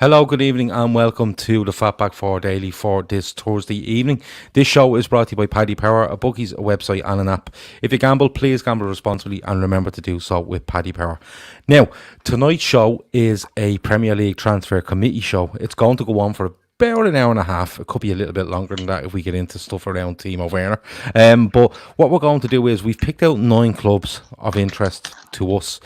Hello, good evening and welcome to the Fatback 4 Daily for this Thursday evening. This show is brought to you by Paddy Power, a bookies, a website and an app. If you gamble, please gamble responsibly and remember to do so with Paddy Power. Now, tonight's show is a Premier League transfer committee show. It's going to go on for about an hour and a half. It could be a little bit longer than that if we get into stuff around Timo Werner. But what we're going to do is we've picked out 9 clubs of interest to us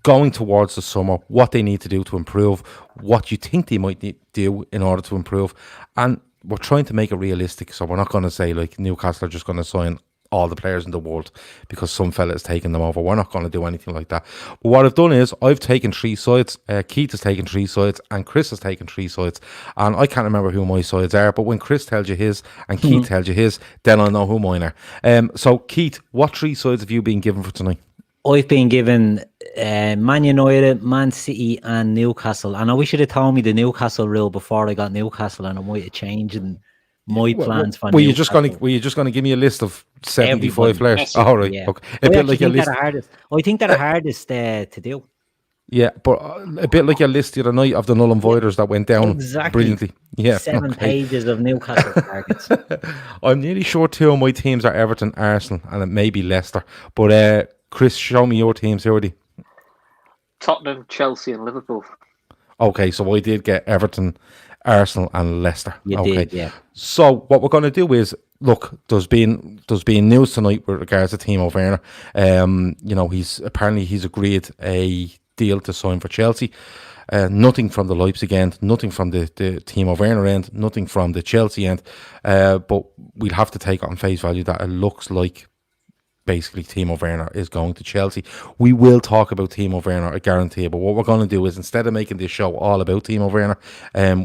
going towards the summer, what they need to do to improve, what you think they might need to do in order to improve. And we're trying to make it realistic. So we're not going to say like Newcastle are just going to sign all the players in the world because some fella is taking them over. We're not going to do anything like that. But what I've done is I've taken 3 sides. Keith has taken 3 sides and Chris has taken 3 sides. And I can't remember who my sides are, but when Chris tells you his and Keith tells you his, then I'll know who mine are. So Keith, what 3 sides have you been given for tonight? I've been given Man United, Man City and Newcastle. And I wish you'd have told me the Newcastle rule before I got Newcastle and I might have changed my plans for Were you just going to give me a list of 75 players? Oh, right. Yeah. Okay. A bit like your list. I think they're the hardest to do. Yeah, but a bit like your list the other night of the null and voiders that went down brilliantly. Yeah, 7 pages of Newcastle targets. I'm nearly sure 2 of my teams are Everton, Arsenal, and it may be Leicester. But Chris, show me your teams, who are they? Tottenham, Chelsea and Liverpool. Okay, so I did get Everton, Arsenal and Leicester. You did, yeah. So what we're going to do is, look, there's been news tonight with regards to Timo Werner. He's agreed a deal to sign for Chelsea. Nothing from the Leipzig end, nothing from the Timo Werner end, nothing from the Chelsea end. But we'll have to take it on face value that it looks like basically Timo Werner is going to Chelsea. We will talk about Timo Werner, I guarantee you, but what we're going to do is, instead of making this show all about Timo Werner,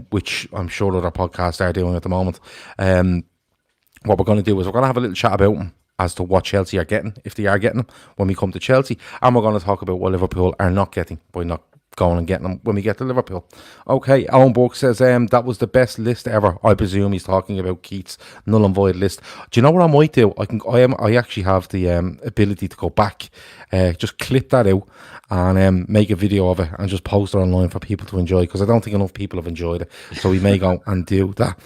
which I'm sure other podcasts are doing at the moment, what we're going to do is we're going to have a little chat about him as to what Chelsea are getting, if they are getting him, when we come to Chelsea, and we're going to talk about what Liverpool are not getting by not going and getting them when we get to Liverpool. Okay, Alan Burke says that was the best list ever. I presume he's talking about Keith's null and void list. Do you know what I might do? I actually have the ability to go back, just clip that out and make a video of it and just post it online for people to enjoy, because I don't think enough people have enjoyed it. So we may go and do that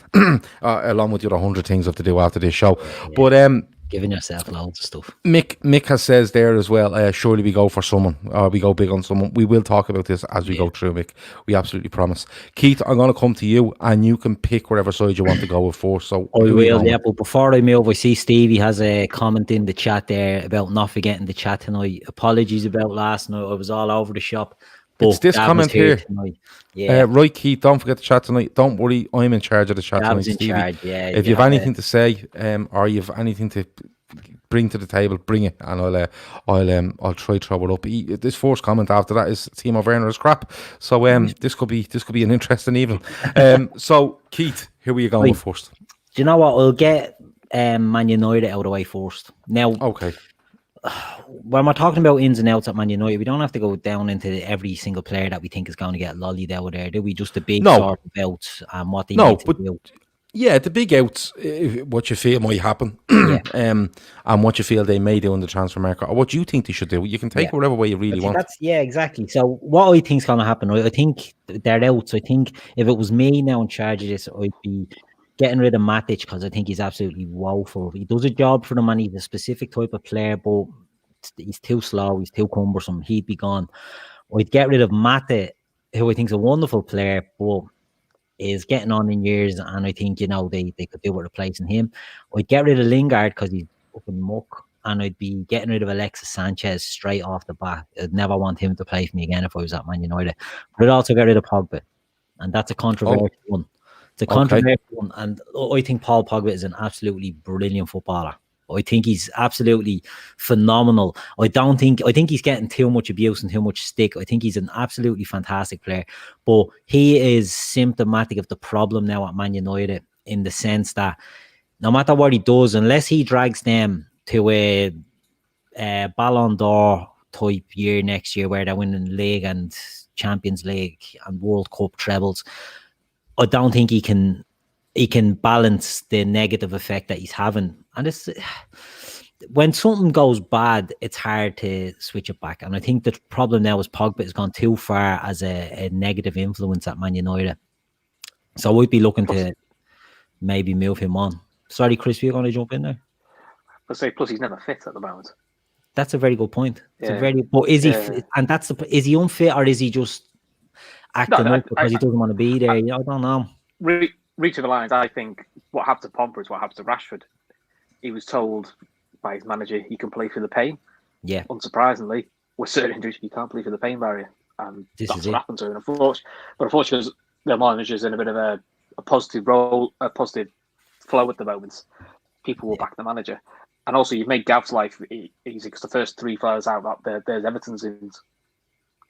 along with the other 100 things I have to do after this show. Yeah. But giving yourself loads of stuff. Mick has says there as well, surely we go for someone, or we go big on someone. We will talk about this as we go through, Mick. We absolutely promise. Keith, I'm going to come to you and you can pick whatever side you want to go with first. So I will, yeah, but before I move, I see Stevie has a comment in the chat there about not forgetting the chat tonight. Apologies about last night. I was all over the shop. It's this comment here. Yeah. Right, Keith, don't forget the chat tonight. Don't worry, I'm in charge of the chat tonight, Stevie. If you have anything to say, or you have anything to bring to the table, bring it, and I'll try throw it up. This first comment after that is Timo Werner is crap. So this could be an interesting evening. So Keith, who are you going with first? Do you know what? I'll get Man United out of the way first. Now, okay. When we're talking about ins and outs at Man United, we don't have to go down into every single player that we think is going to get lollied out there, do we? Just the big sort of outs and what they need to do. Yeah, the big outs, what you feel might happen, and what you feel they may do in the transfer market, or what you think they should do. You can take it whatever way you really want. Exactly. So what I think is going to happen, I think they're outs. I think if it was me now in charge of this, I'd be getting rid of Matic, because I think he's absolutely woeful. He does a job for them and he's a specific type of player, but he's too slow, he's too cumbersome. He'd be gone. I'd get rid of Mata, who I think is a wonderful player, but is getting on in years, and I think, they could do with replacing him. I'd get rid of Lingard because he's fucking muck, and I'd be getting rid of Alexis Sanchez straight off the bat. I'd never want him to play for me again if I was at Man United. But I'd also get rid of Pogba, and that's a controversial one. It's a controversial one, and I think Paul Pogba is an absolutely brilliant footballer. I think he's absolutely phenomenal. I think he's getting too much abuse and too much stick. I think he's an absolutely fantastic player, but he is symptomatic of the problem now at Man United, in the sense that no matter what he does, unless he drags them to a Ballon d'Or type year next year where they're winning League and Champions League and World Cup trebles, I don't think he can balance the negative effect that he's having. And it's when something goes bad, it's hard to switch it back. And I think the problem now is Pogba has gone too far as a negative influence at Man United. So we'd be looking to maybe move him on. Sorry, Chris, you're going to jump in there? I say, plus he's never fit at the moment. That's a very good point. But is he? And is he unfit or is he just acting up because he doesn't want to be there? I don't know. Reaching the lines, I think what happened to Pogba is what happened to Rashford. He was told by his manager he can play through the pain. Yeah. Unsurprisingly, with certain injuries, you can't play through the pain barrier, and that's what happened to him. But unfortunately, the manager's in a bit of a positive role, a positive flow at the moment. People will back the manager. And also, you've made Gav's life easy because the first 3 players out, there's Everton's in.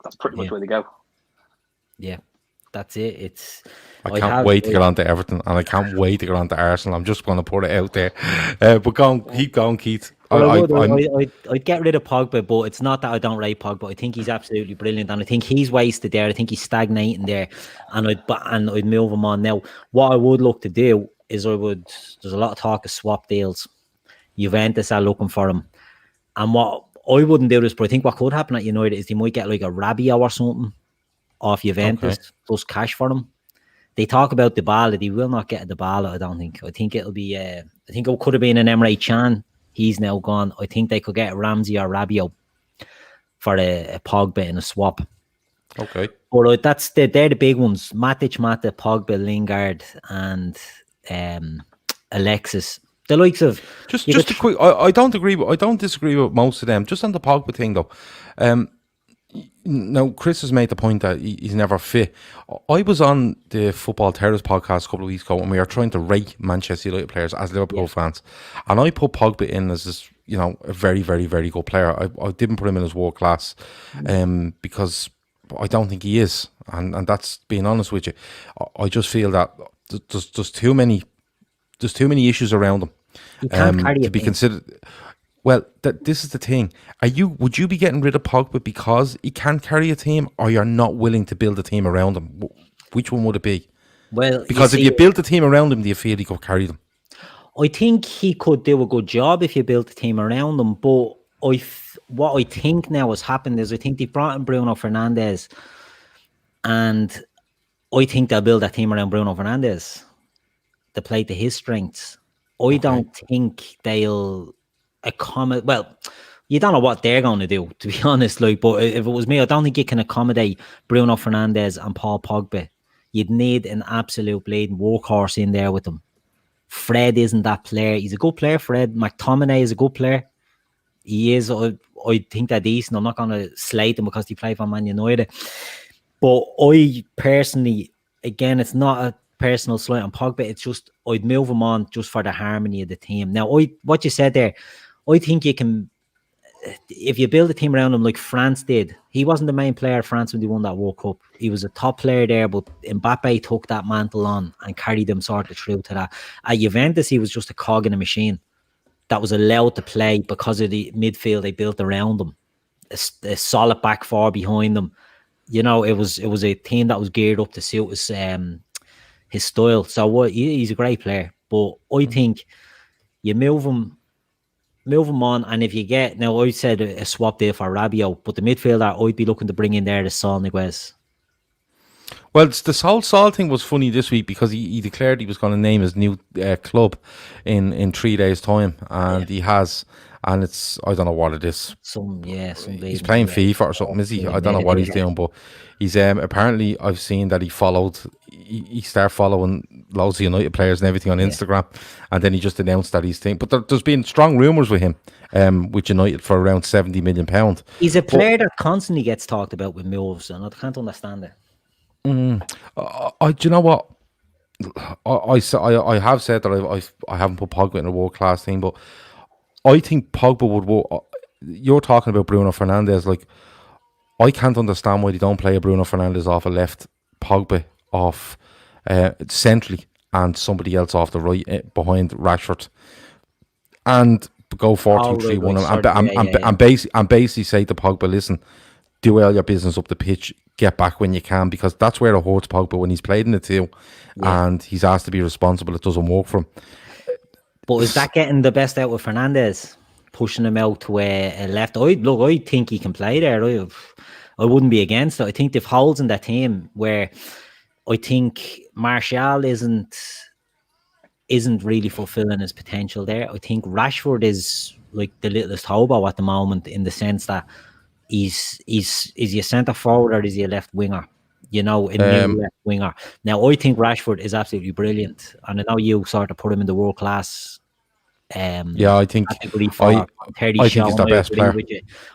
That's pretty much where they go. Yeah, that's it. I can't wait to get on to Everton, and I can't wait to get on to Arsenal. I'm just going to put it out there. But keep going, Keith. I'd get rid of Pogba, but it's not that I don't rate Pogba. I think he's absolutely brilliant, and I think he's wasted there. I think he's stagnating there, and I'd move him on. Now, what I would look to do is there's a lot of talk of swap deals. Juventus are looking for him, and what I wouldn't do this, but I think what could happen at United is they might get like a Rabiot or something off Juventus plus cash for him. They talk about Dybala. They will not get Dybala, I don't think. I think it'll be I think it could have been an Emre Can. He's now gone. I think they could get Ramsey or Rabiot for a Pogba in a swap. Okay. But they're the big ones. Matic, Mata, Pogba, Lingard, and Alexis. The likes of just a quick. I don't disagree with most of them. Just on the Pogba thing though. Now, Chris has made the point that he's never fit. I was on the Football Terrace podcast a couple of weeks ago, and we were trying to rate Manchester United players as Liverpool fans. And I put Pogba in as this, a very, very, very good player. I didn't put him in as world class, because I don't think he is, and that's being honest with you. I just feel that there's too many issues around him. You can't carry to be considered. Well, this is the thing. Would you be getting rid of Pogba because he can't carry a team, or you're not willing to build a team around him? Which one would it be? Well, because if you built a team around him, do you feel he could carry them? I think he could do a good job if you built a team around him. But what I think now has happened is I think they brought in Bruno Fernandes, and I think they'll build that team around Bruno Fernandes to play to his strengths. I don't think they'll accommodate. Well, you don't know what they're going to do, to be honest. But if it was me, I don't think you can accommodate Bruno Fernandes and Paul Pogba. You'd need an absolute bleeding workhorse in there with them. Fred isn't that player. He's a good player, Fred. McTominay is a good player. He is. I think they're decent. I'm not going to slate them because they play for Man United. But I personally, again, it's not a personal slight on Pogba. It's just I'd move him on just for the harmony of the team. Now, what you said there, I think you can, if you build a team around him like France did. He wasn't the main player of France when they won that World Cup. He was a top player there, but Mbappe took that mantle on and carried them sort of through to that. At Juventus, he was just a cog in a machine that was allowed to play because of the midfield they built around him. A solid back four behind them. It was a team that was geared up to suit his style. So he's a great player. But I think you move him on, and if you get, now I said a swap deal for Rabiot, but the midfielder I'd be looking to bring in there is Saul Niguez. Well, the Saul thing was funny this week because he declared he was going to name his new club in 3 days' time, and he has, and it's, I don't know what it is. He's playing FIFA or something, is he? I don't know what he's doing, but he's apparently, I've seen that he started following loads of United players and everything on Instagram, and then he just announced that he's thing. But there's been strong rumours with him with United for around £70 million. He's a player that constantly gets talked about with moves, and I can't understand it. Do you know what? I have said that I haven't put Pogba in a world class team, but I think Pogba would work. You're talking about Bruno Fernandes, like I can't understand why they don't play a Bruno Fernandes off a left, Pogba off centrally, and somebody else off the right behind Rashford. And go 4-2-3-1 and basically say to Pogba, listen, do all your business up the pitch, get back when you can, because that's where it hurts Pogba when he's played in the two and he's asked to be responsible. It doesn't work for him. But is that getting the best out of Fernandez, pushing him out to a left? I think he can play there. I wouldn't be against it. I think they've holes in that team where I think Martial isn't really fulfilling his potential there. I think Rashford is like the littlest hobo at the moment, in the sense that is he a centre forward or is he a left winger? You know, a new left winger. Now, I think Rashford is absolutely brilliant, and I know you sort of put him in the world class. I think category I think he's the best player.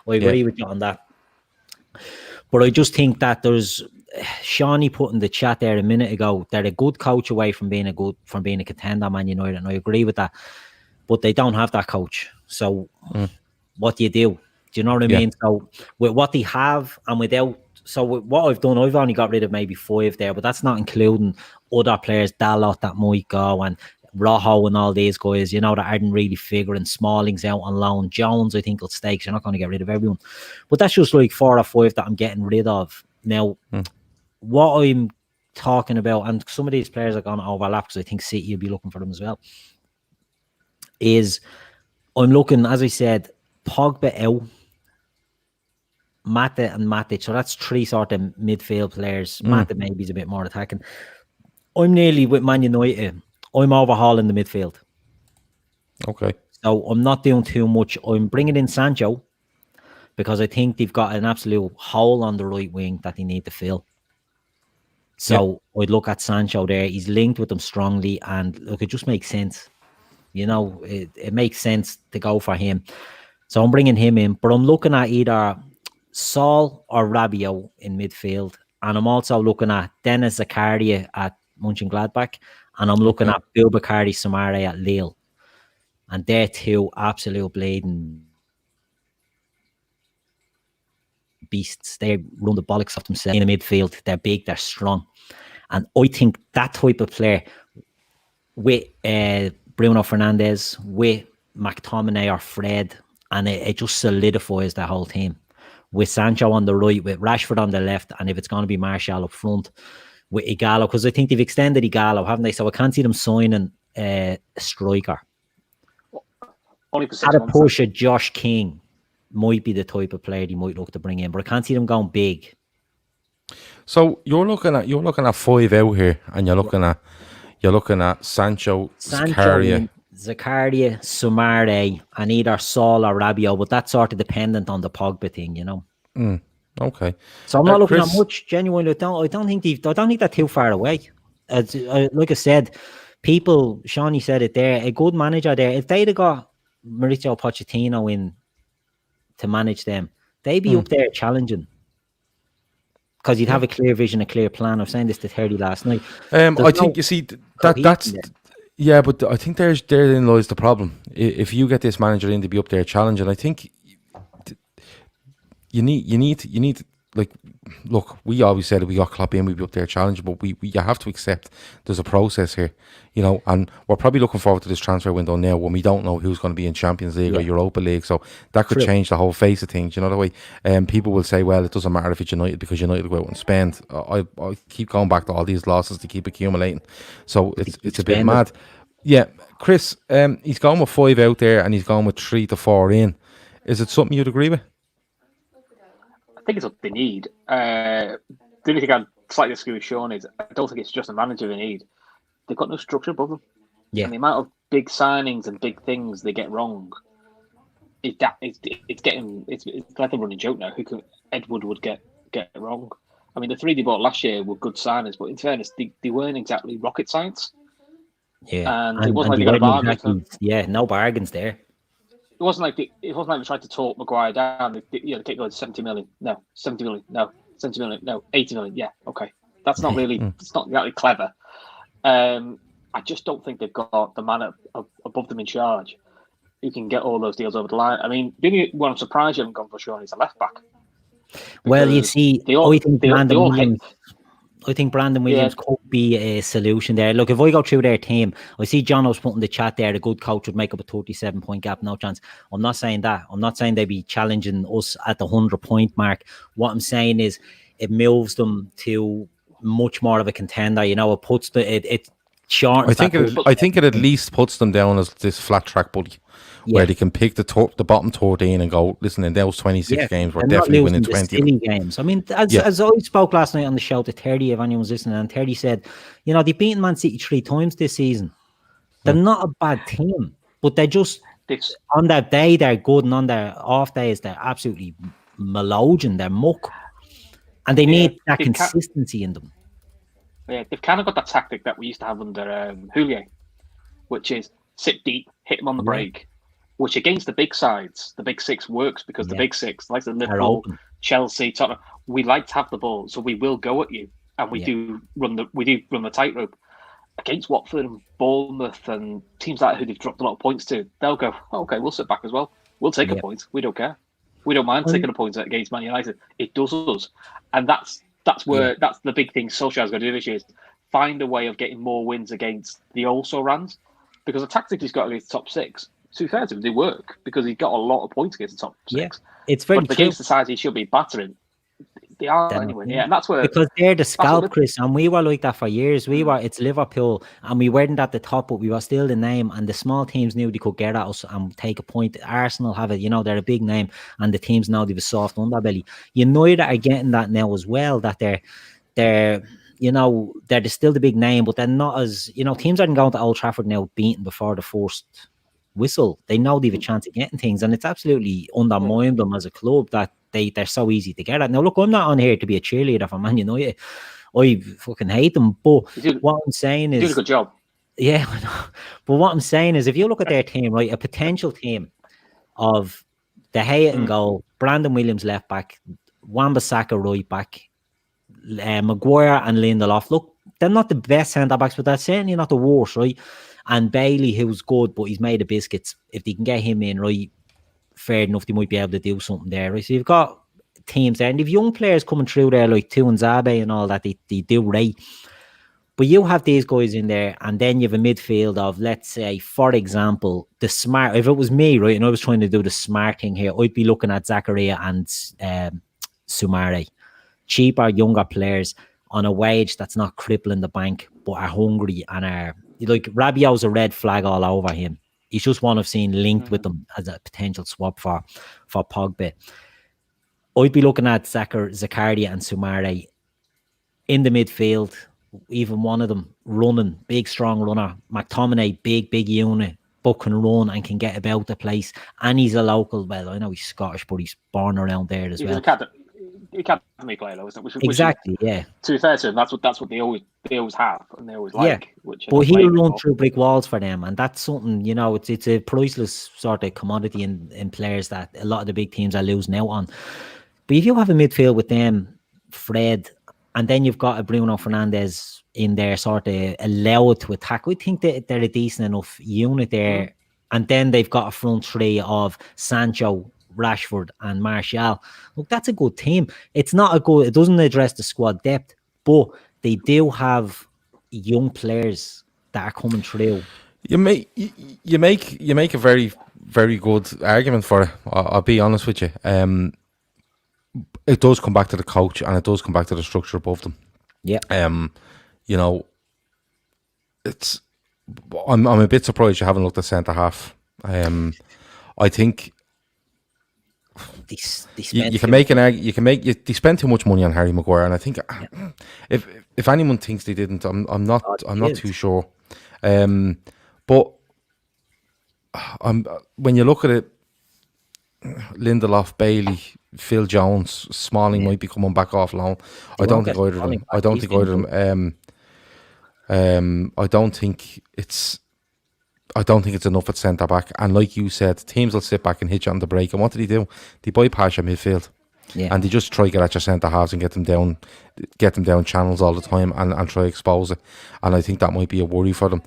I agree with you on that. But I just think that there's Shawnee put in the chat there a minute ago. They're a good coach away from being a contender, Man United, and I agree with that. But they don't have that coach. So what do you do? Do you know what I mean? So with what they have and without, so with what I've done, I've only got rid of maybe 5 there, but that's not including other players, Dalot that might go, and Rojo and all these guys, you know, that aren't really figuring. Smalling's out on loan. Jones, I think, will stay, because you're not going to get rid of everyone. But that's just like 4 or 5 that I'm getting rid of. Now, what I'm talking about, and some of these players are going to overlap because I think City will be looking for them as well, is I'm looking, as I said, Pogba out, Mata and Matic. So that's 3 sort of midfield players. Mata maybe is a bit more attacking. I'm nearly with Man United. I'm overhauling the midfield. Okay. So I'm not doing too much. I'm bringing in Sancho because I think they've got an absolute hole on the right wing that they need to fill. So I'd look at Sancho there. He's linked with them strongly, and look, it just makes sense. You know, it makes sense to go for him. So I'm bringing him in, but I'm looking at either Saul or Rabiot in midfield, and I'm also looking at Dennis Zakaria at Mönchengladbach, and I'm looking at Boubacar Soumaré at Lille. And they're 2 absolute bleeding beasts. They run the bollocks off themselves in the midfield. They're big, they're strong. And I think that type of player with Bruno Fernandes, with McTominay or Fred, and it just solidifies the whole team. With Sancho on the right, with Rashford on the left, and if it's going to be Martial up front, with Igalo, because I think they've extended Igalo, haven't they? So I can't see them signing a striker. Only for 6 At a months. push, Josh King might be the type of player they might look to bring in, but I can't see them going big. So you're looking at 5 out here, and you're looking at Sancho, Zakaria, Soumaré, and either Saul or Rabiot, but that's sort of dependent on the Pogba thing, you know. Okay. So I'm not looking Chris, at much. Genuinely, I don't think they're too far away. Like I said, Shawnee said it there. A good manager there. If they'd have got Mauricio Pochettino in to manage them, they'd be up there challenging. Because you'd have a clear vision, a clear plan. I was saying this to 30 last night. I think you see that's but I think therein lies the problem. If you get this manager in to be up there challenging, I think you need like, look, we always said if we got Klopp in, we'd be up there challenging, but you have to accept there's a process here, you know, and we're probably looking forward to this transfer window now when we don't know who's going to be in Champions League or Europa League, so that could change the whole face of things, you know, the way people will say, well, it doesn't matter if it's United because United go out and spend. I keep going back to all these losses to keep accumulating, so it's a bit mad. Yeah, Chris, he's gone with 5 out there and he's gone with 3 to 4 in. Is it something you'd agree with? I think it's what they need. The only thing I'd slightly disagree with Sean is I don't think it's just a manager they need. They've got no structure above them. Yeah. And the amount of big signings and big things they get wrong, it's like a running joke now. Ed Wood would get wrong. I mean, the 3 they bought last year were good signings, but in fairness, they weren't exactly rocket science. Yeah, and it wasn't like they got a bargain. No bargains there. It wasn't like they tried to talk Maguire down. They kept going 70 million. No, 70 million. No, 70 million. No, 80 million. Yeah, okay. That's not really. It's not exactly clever. I just don't think they've got the man above them in charge who can get all those deals over the line. I mean, the only one I'm surprised you haven't gone for Sean is a left back. Well, you see, I think Brandon Williams could be a solution there. Look, if I go through their team, I see John was putting the chat there, a good coach would make up a 37-point gap, no chance. I'm not saying that. I'm not saying they'd be challenging us at the 100-point mark. What I'm saying is it moves them to much more of a contender. You know, it puts it shortens. I think it at least puts them down as this flat track bully. Where they can pick the bottom 13 and go, listen, in those 26 games, we're definitely winning 20 silly games. I mean, as I spoke last night on the show to 30, if anyone was listening, and 30 said, you know, they've beaten Man City 3 times this season. They're not a bad team, but they're just, on their day, they're good, and on their off days, they're absolutely malodging, they're muck. And they need that consistency in them. Yeah, they've kind of got that tactic that we used to have under Houllier, which is sit deep, hit them on the break. Which against the big sides, the big six works because the big six, like the Liverpool, Chelsea, Tottenham, we like to have the ball, so we will go at you, and we do run the tightrope. Against Watford and Bournemouth and teams like who they've dropped a lot of points to, they'll go, okay, we'll sit back as well. We'll take a point. We don't care. We don't mind taking a point against Man United. It does us, and that's where that's the big thing Solskjaer's going to do this year is find a way of getting more wins against the also-rans, because the tactic he's got against the top six. To be fair to him, they work because he got a lot of points against the top six. It's very but against the sides he should be battering, they are anyway. Yeah, and that's where because they're the scalp, Chris, and we were like that for years. It's Liverpool, and we weren't at the top, but we were still the name. And the small teams knew they could get at us and take a point. Arsenal have it, you know, they're a big name, and the teams now they've a soft underbelly. United are getting that now as well. That they're you know, they're still the big name, but they're not as, you know, teams aren't going to Old Trafford now beaten before the first whistle. They know they have a chance of getting things, and it's absolutely undermined them as a club that they're so easy to get at. Now look, I'm not on here to be a cheerleader for Man United. I fucking hate them, but what I'm saying is you did a good job. Yeah, I know. But what I'm saying is if you look at their team, right, a potential team of De Gea in goal, Brandon Williams left back, Wan-Bissaka right back, Maguire and Lindelof, look, they're not the best centre backs, but they're certainly not the worst, right? And Bailey, who's good, but he's made of biscuits. If they can get him in, right, fair enough, they might be able to do something there, right? So you've got teams there, and if young players coming through there, like Tuanzebe and all that, they do right. But you have these guys in there, and then you have a midfield of, let's say, for example, the smart. If it was me, right, and I was trying to do the smart thing here, I'd be looking at Zakaria and Suarez, cheaper, younger players on a wage that's not crippling the bank, but are hungry and are. Like Rabiot's a red flag all over him. He's just one I've seen linked with them as a potential swap for Pogba. I'd be looking at Zakaria and Sumare in the midfield, even one of them running, big strong runner. McTominay, big unit, but can run and can get about the place. And he's a local. Well, I know he's Scottish, but he's born around there as well. Academy player, though, isn't it? Exactly, yeah. To be fair to him, that's what they always have and they always like. Which but he'll run through brick walls for them, and that's something, you know, it's a priceless sort of commodity in players that a lot of the big teams are losing out on. But if you have a midfield with them, Fred, and then you've got a Bruno Fernandes in there, sort of allowed to attack, I think that they're a decent enough unit there. And then they've got a front three of Sancho, Rashford and Martial. Look, that's a good team. It's not a good, it doesn't address the squad depth, but they do have young players that are coming through. You make a very, very good argument for it. I'll be honest with you. It does come back to the coach, and it does come back to the structure above them. Yeah. You know, I'm a bit surprised you haven't looked at centre half. I think you can make an argument. They spend too much money on Harry Maguire, and I think if anyone thinks they didn't, I'm not too sure. But when you look at it, Lindelof, Bailey, Phil Jones, Smalling might be coming back off loan. I don't think either of them. I don't think it's enough at centre back. And like you said, teams will sit back and hit you on the break. And what do? They bypass your midfield. Yeah. And they just try to get at your centre halves and get them down channels all the time and try to expose it. And I think that might be a worry for them.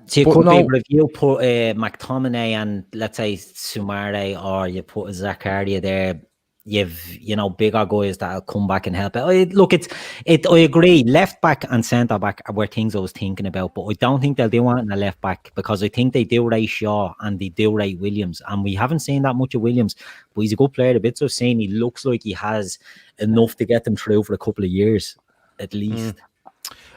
So you could be, if you put McTominay and let's say Sumare, or you put Zakaria there, you've bigger guys that'll come back and help. Look, I agree. Left back and centre back were things I was thinking about, but I don't think they'll do it in a left back because I think they do rate Shaw and they do rate Williams, and we haven't seen that much of Williams, but he's a good player. The bits I've seen, he looks like he has enough to get them through for a couple of years at least.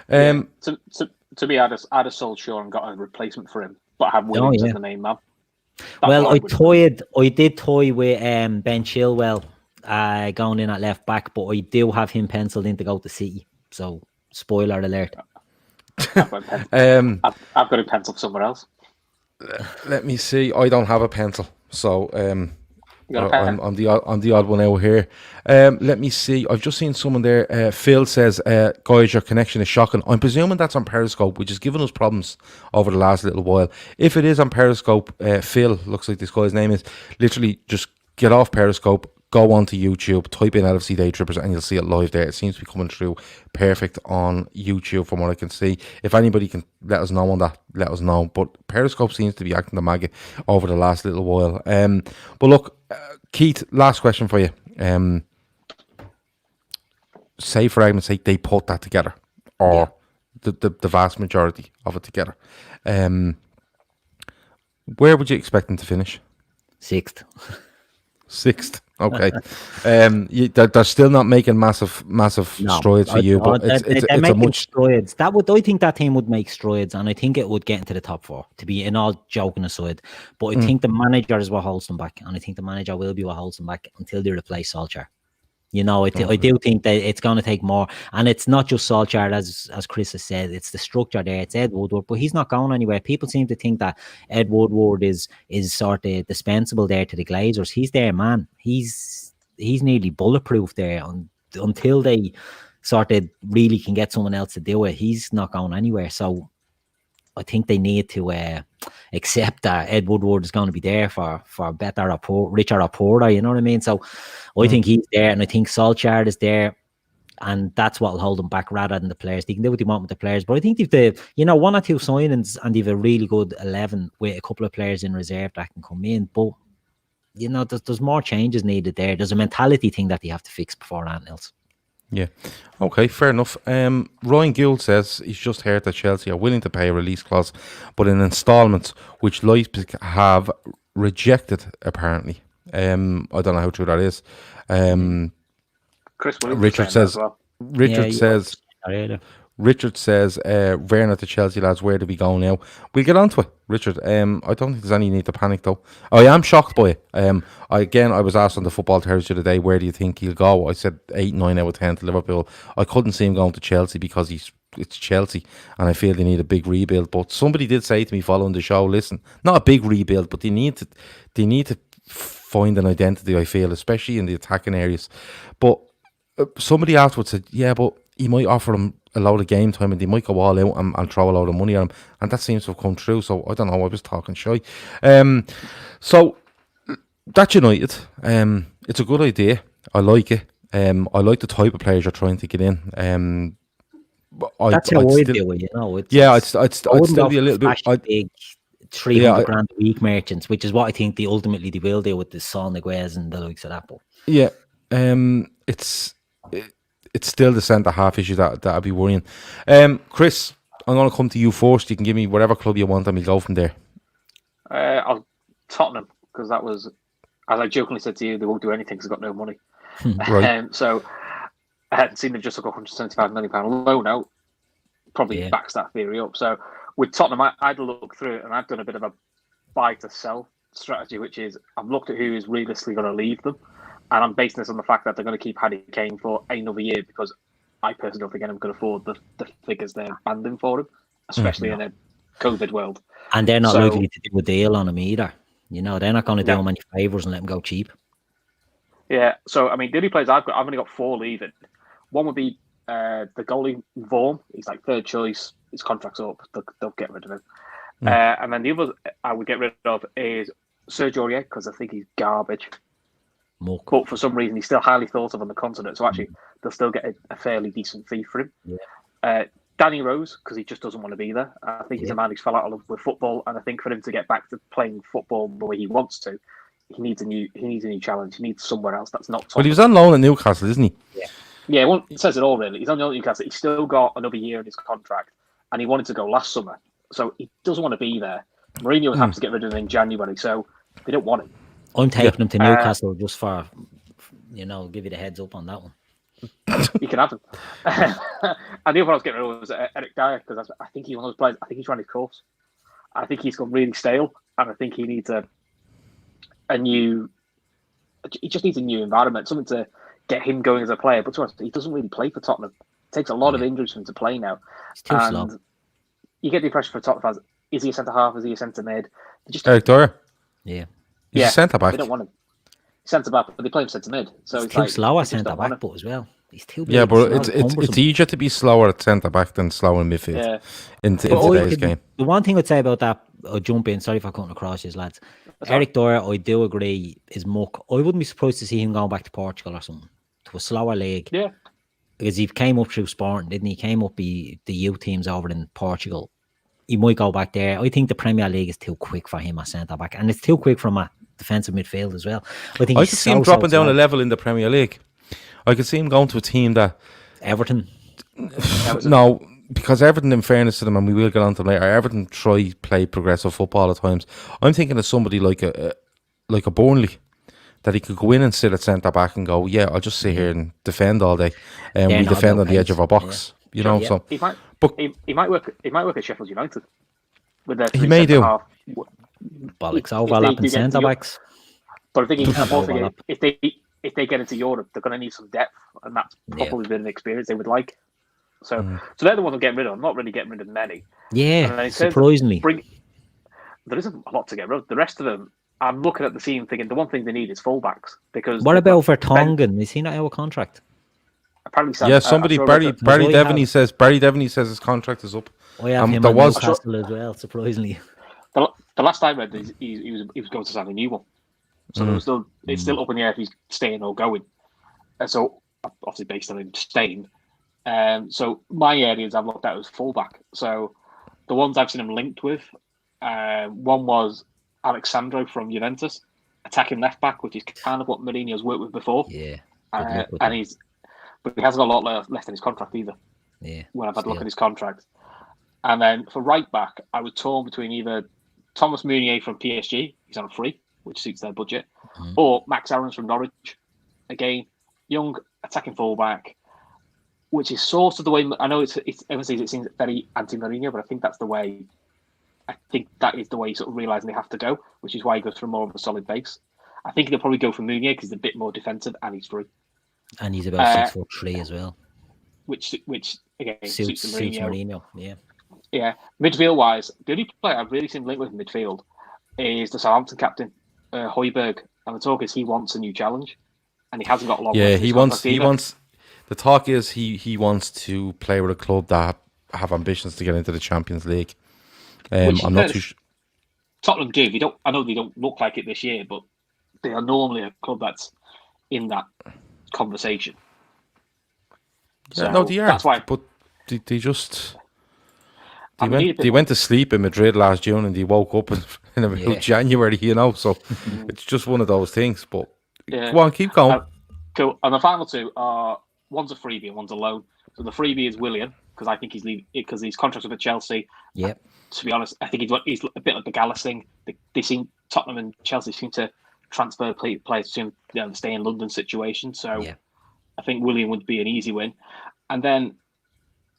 To me, I'd have sold Shaw and got a replacement for him, but have Williams as the main man. I did toy with Ben Chilwell going in at left back, but I do have him penciled in to go to City. So, spoiler alert. I've got him penciled somewhere else. Let me see. I don't have a pencil, so I'm the odd one out here. Let me see. I've just seen someone there. Phil says, guys, your connection is shocking. I'm presuming that's on Periscope, which has given us problems over the last little while. If it is on Periscope, Phil, looks like this guy's name is, literally just get off Periscope, go onto YouTube, type in LFC Daytrippers, and you'll see it live there. It seems to be coming through perfect on YouTube from what I can see. If anybody can let us know on that, let us know. But Periscope seems to be acting the maggot over the last little while. But look, Keith, last question for you. Say for argument's sake, they put that together, or the vast majority of it together. Where would you expect them to finish? Sixth. Okay. They're still not making massive strides for you, but it's a much strides. I think that team would make strides, and I think it would get into the top four. To be in all joking aside, but I think the manager is what holds them back, and I think the manager will be what holds them back until they replace Solskjaer. I do think that it's going to take more, and it's not just Solskjaer, as Chris has said. It's the structure there. It's Ed Woodward, but he's not going anywhere. People seem to think that Ed Woodward is sort of dispensable there to the Glazers. He's their man. He's nearly bulletproof there until they sort of really can get someone else to do it. He's not going anywhere. So I think they need to accept that Ed Woodward is going to be there for better or poor, richer or poorer, you know what I mean? So I think he's there, and I think Solskjaer is there, and that's what will hold them back rather than the players. They can do what they want with the players, but I think if they, one or two signings and they've a really good 11 with a couple of players in reserve that can come in, but there's more changes needed there. There's a mentality thing that they have to fix before anything else. Yeah. Okay, fair enough. Ryan Gould says he's just heard that Chelsea are willing to pay a release clause, but in instalments, which Leipzig have rejected, apparently. I don't know how true that is. Chris Richard says, well. Richard says, Werner to Chelsea lads, where do we go now? We'll get on to it, Richard. I don't think there's any need to panic though. I am shocked by it. I was asked on the Football Thursday today, where do you think he'll go? I said 8, 9 out of 10 to Liverpool. I couldn't see him going to Chelsea because it's Chelsea, and I feel they need a big rebuild. But somebody did say to me following the show, listen, not a big rebuild, but they need to find an identity, I feel, especially in the attacking areas. But somebody afterwards said, yeah, but he might offer them a load of game time and they might go all out and throw a load of money at him, and that seems to have come true. So I don't know, I was talking shy. So that's United. It's a good idea. I like it. I like the type of players you're trying to get in. That's how I do it, I'd still be a little bit big 300 grand a week merchants, which is what I think ultimately they will do with the Son, Aguez and the likes of that. Yeah, it's still the centre half issue that I'd be worrying. Chris, I'm going to come to you first. You can give me whatever club you want and we'll go from there. I'll Tottenham, because that was, as I jokingly said to you, they won't do anything because they've got no money. Right. So I hadn't seen they've just got £175 million loan out. Probably backs that theory up. So with Tottenham, I'd look through it and I've done a bit of a buy to sell strategy, which is I've looked at who is realistically going to leave them. And I'm basing this on the fact that they're going to keep Harry Kane for another year, because I personally don't think anyone can afford the figures they're banding for him, especially in a COVID world. And they're not likely to do a deal on him either. They're not going to do him any favours and let him go cheap. Yeah, so, I mean, the only players I've only got 4 leaving. One would be the goalie, Vaughan. He's like third choice. His contract's up. They'll get rid of him. And then the other I would get rid of is Sergio Aurier, because I think he's garbage. But for some reason, he's still highly thought of on the continent. So actually, they'll still get a fairly decent fee for him. Yeah. Danny Rose, because he just doesn't want to be there. I think he's a man who's fell out of love with football. And I think for him to get back to playing football the way he wants to, he needs a new challenge. He needs somewhere else that's not. Well, he was on loan at Newcastle, isn't he? Yeah. Well, it says it all really. He's on loan at Newcastle. He's still got another year in his contract, and he wanted to go last summer, so he doesn't want to be there. Mourinho would have to get rid of him in January, so they don't want him. I'm taking him to Newcastle just for, give you the heads up on that one. You can have him. And the other one I was getting rid of was Eric Dyer, because I think he's one of those players. I think he's run his course. I think he's gone really stale, and I think he needs a new. He just needs a new environment, something to get him going as a player. But to us, he doesn't really play for Tottenham. It takes a lot of injuries for him to play now. It's too slow. You get the impression for Tottenham fans: is he a centre half? Is he a centre mid? Eric Dyer. Yeah. He's a centre back. They don't want him. Centre back, but they play him centre mid. So he's too slow at centre back, but as well, he's too big. Yeah, but it's easier to be slower at centre back than slow in midfield. Yeah. In today's game. The one thing I'd say about that, I'll jump in. Sorry if I cutting across you, lads. Eric Dyer, I do agree, is muck. I wouldn't be surprised to see him going back to Portugal or something, to a slower league. Yeah. Because he came up through Sporting, didn't he? Came up the youth teams over in Portugal. He might go back there. I think the Premier League is too quick for him at centre back, and it's too quick from a defensive midfield as well. I could see him dropping down a level in the Premier League. I could see him going to a team that Everton. No, because Everton, in fairness to them, and we will get on to them later, Everton play progressive football at times. I'm thinking of somebody like a Burnley, that he could go in and sit at centre back and go, yeah, I'll just sit here and defend all day, and we defend on the edge of our box. Yeah. So he might work at Sheffield United with their he may do. Bollocks, overlapping centre backs. But I think if they get into Europe, they're going to need some depth, and that's probably been an experience they would like. So they're the ones I'm getting rid of. I'm not really getting rid of many. Yeah, surprisingly. There isn't a lot to get rid of. The rest of them, I'm looking at the team thinking the one thing they need is fullbacks. Because what about Vertonghen? Is he not out of contract? Apparently, yeah. Somebody, Barry Devaney says his contract is up. I have him at Newcastle as well. Surprisingly, the last time I read, he was going to sign a new one. So it's still up in the air if he's staying or going. So obviously based on him staying. So my areas I've looked at was fullback. So the ones I've seen him linked with, one was Alexandro from Juventus, attacking left back, which is kind of what Mourinho's worked with before. Yeah, but he hasn't got a lot left in his contract either. Yeah, when I've had a look at his contract. And then for right back, I was torn between either Thomas Meunier from PSG, he's on a free, which suits their budget, or Max Aarons from Norwich. Again, young attacking fullback, which is sort of the way. I know it's everyone says it seems very anti-Mourinho, but I think that's the way. I think that is the way sort of realising they have to go, which is why he goes for more of a solid base. I think they'll probably go for Meunier because he's a bit more defensive and he's free. And he's about 6'3" as well. Which again suits Mourinho. Yeah. Midfield wise, the only player I've really seen linked with in midfield is the Southampton captain, Højbjerg. And the talk is he wants a new challenge, and he hasn't got a lot. Yeah, he wants. The talk is he wants to play with a club that have ambitions to get into the Champions League. I'm not too sure. Tottenham do. I know they don't look like it this year, but they are normally a club that's in that conversation. Yeah, so no, they are. That's why. But they just. They went to sleep in Madrid last June and they woke up in the middle of January, so it's just one of those things. But go on, keep going. Cool. And the final two are one's a freebie and one's a loan. So the freebie is Willian, because I think he's leaving because he's contracted with Chelsea. Yeah. To be honest, I think he's a bit like the Gallas thing. They seem Tottenham and Chelsea seem to transfer players to the stay in London situation. So I think Willian would be an easy win. And then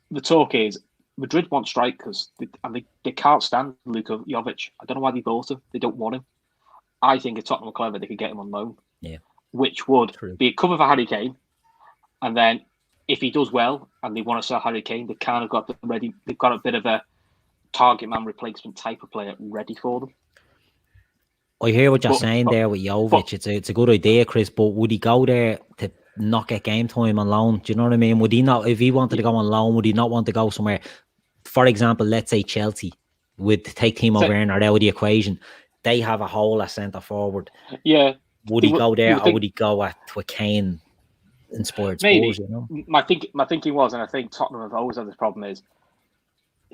the talk is Madrid want strikers, and they can't stand Luka Jovic. I don't know why they bought him. They don't want him. I think if Tottenham were clever, they could get him on loan. Yeah, which would be a cover for Harry Kane. And then if he does well and they want to sell Harry Kane, they kind of got them ready. They've got a bit of a target man replacement type of player ready for them. I hear what you're saying there with Jovic. It's a good idea, Chris. But would he go there to not get game time on loan? Do you know what I mean? Would he not, if he wanted to go on loan, would he not want to go somewhere? For example, let's say Chelsea would take Timo Werner out of the equation. They have a hole at centre forward. Yeah. Would he go there, or would he go to a Kane inspired Spurs? You know? My thinking was, and I think Tottenham have always had this problem, is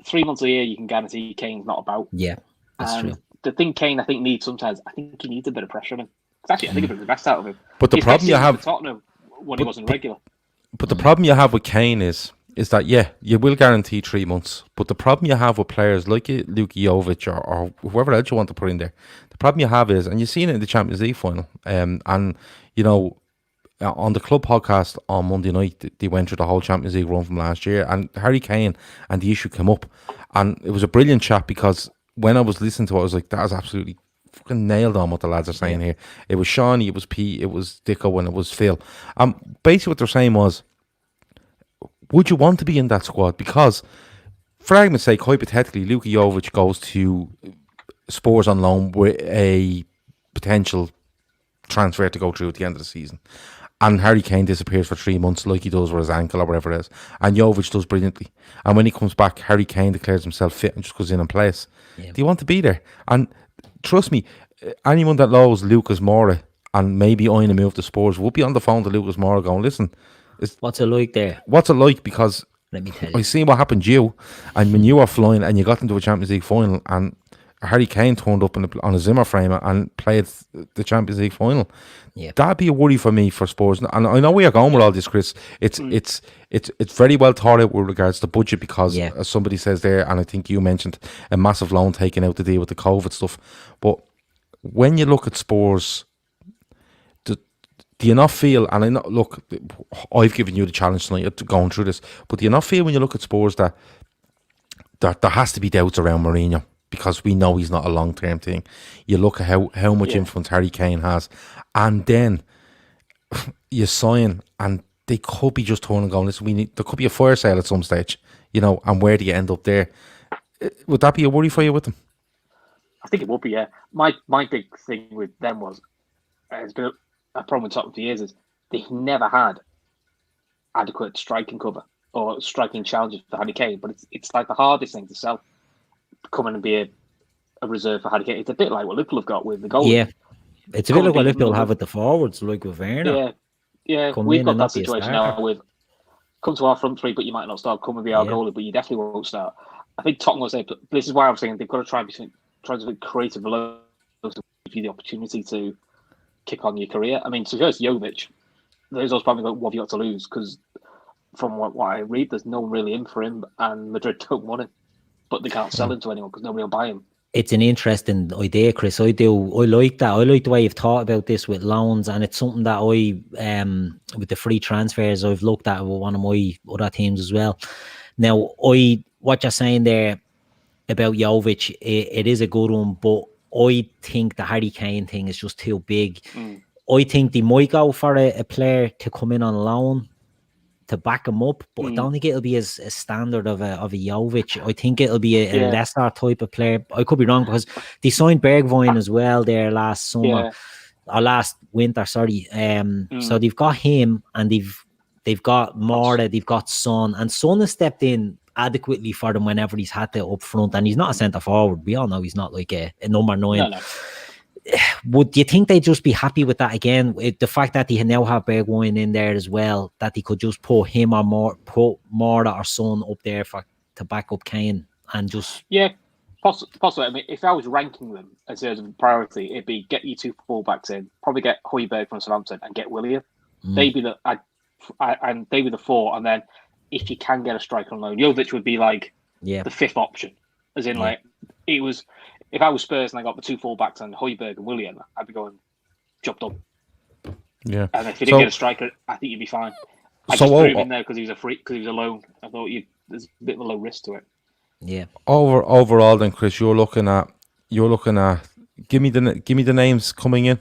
3 months a year you can guarantee Kane's not about. Yeah, that's true. The thing Kane I think needs sometimes, I think he needs a bit of pressure on him. Actually, I think it brings the best out of him. But the problem you have, Tottenham when he wasn't regular. But the problem you have with Kane is that you will guarantee 3 months. But the problem you have with players like Luka Jovic or whoever else you want to put in there, the problem you have is, and you've seen it in the Champions League final, and you know, on the club podcast on Monday night, they went through the whole Champions League run from last year, and Harry Kane and the issue came up, and it was a brilliant chat because when I was listening to it, I was like, that is absolutely fucking nailed on what the lads are saying here. It was Shawnee, it was Pete, it was Dicko, and it was Phil. Basically what they're saying was, would you want to be in that squad? Because, for argument's sake, hypothetically, Luka Jovic goes to Spurs on loan with a potential transfer to go through at the end of the season, and Harry Kane disappears for 3 months like he does with his ankle or whatever it is, and Jovic does brilliantly, and when he comes back, Harry Kane declares himself fit and just goes in and plays. Do you want to be there? And trust me, anyone that knows Lucas Moura and maybe eyeing a move to Spurs would be on the phone to Lucas Moura going, listen, what's it like there? What's it like? Because let me tell you, I seen what happened to you, and when you were flying and you got into a Champions League final, and Harry Kane turned up on a Zimmer frame and played the Champions League final. Yeah, that'd be a worry for me for Spurs. And I know we are going with all this, Chris. It's very well thought out with regards to budget because, as somebody says there, and I think you mentioned a massive loan taken out to deal with the COVID stuff. But when you look at Spurs, do you not feel, and I know, look, I've given you the challenge tonight to going through this, but do you not feel when you look at Spurs that there has to be doubts around Mourinho? Because we know he's not a long-term thing. You look at how much influence Harry Kane has, and then you sign, and they could be just turning and going, listen, there could be a fire sale at some stage, you know, and where do you end up there? Would that be a worry for you with them? I think it would be, yeah. My big thing with them was, it's been a problem with Tottenham for years, is they never had adequate striking cover or striking challenges for Harry Kane, but it's like the hardest thing to sell. Come in and be a reserve for Harry Kane. It's a bit like what Liverpool have got with the goal. Yeah, it's a bit like what Liverpool have with the forwards, like with Werner. Yeah. We've got that situation now with come to our front three, but you might not start. Come and be our goalie, but you definitely won't start. I think Tottenham was there, but this is why I'm saying they've got to try to be creative below to give you the opportunity to kick on your career. I mean, to first Jovic, there's also probably what have you got to lose? Because from what I read, there's no one really in for him, and Madrid don't want him. But they can't sell him to anyone because nobody will buy him. It's an interesting idea, Chris. I like that. I like the way you've thought about this with loans, and it's something that with the free transfers, I've looked at with one of my other teams as well. Now, what you're saying there about Jovic, it is a good one, but I think the Harry Kane thing is just too big. I think they might go for a player to come in on loan to back him up, but I don't think it'll be as standard of a Jovic. I think it'll be a lesser type of player. I could be wrong because they signed Bergwijn as well there last summer or last winter. Sorry. So they've got him, and they've got Moura, they've got Son, and Son has stepped in adequately for them whenever he's had to up front, and he's not a centre forward. We all know he's not like a number 9. No. Would you think they'd just be happy with that again? The fact that they now have Bergwijn in there as well, that they could just put him or put Moura or Son up there to back up Kane and just possibly. I mean, if I was ranking them as a priority, it'd be get you 2 fullbacks in, probably get Højbjerg from Southampton and get Willian. They'd be the 4, and then if you can get a striker on loan, Jovic would be like the 5th option, as in like it was. If I was Spurs and I got the 2 fullbacks and Højbjerg and Willian, I'd be going, job done. Yeah. And if you didn't get a striker, I think you'd be fine. I just threw him in there because he was a freak, because he was alone. I thought there's a bit of a low risk to it. Yeah. Overall, then, Chris, you're looking at. Give me the names coming in.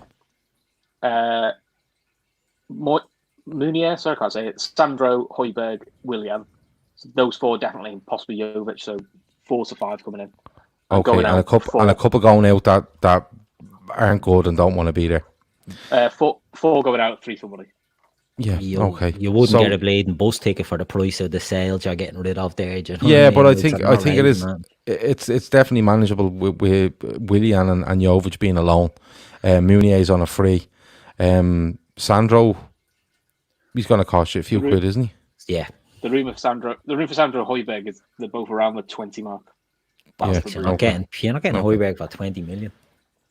Munier, sorry, I can't say it. Sandro, Højbjerg, Willian. So those 4 definitely, and possibly Jovic. So 4 to 5 coming in. Okay, and a couple going out that aren't good and don't want to be there. 4 going out, 3 for money. Yeah, okay. You wouldn't get a bleeding bus ticket for the price of the sales you're getting rid of there. You know yeah, but I think it is. It's definitely manageable with Willian and Jovic being alone. Munier's on a free. Sandro, he's going to cost you a few quid, isn't he? Yeah. The room for Sandro Højbjerg is they're both around the 20 mark. You're not getting Højbjerg for 20 million.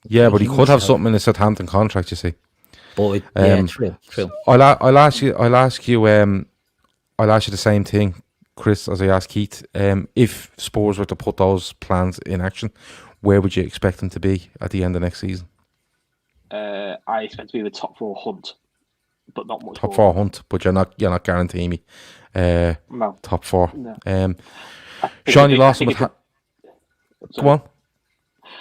Yeah, but he could have something in the Southampton contract, you see. But true. I'll ask you the same thing, Chris, as I asked Keith. If Spurs were to put those plans in action, where would you expect them to be at the end of next season? I expect to be the top 4 hunt, but not much. Top 4 hunt, but you're not guaranteeing me. No. Top 4. No. Sean, you lost him. Go on.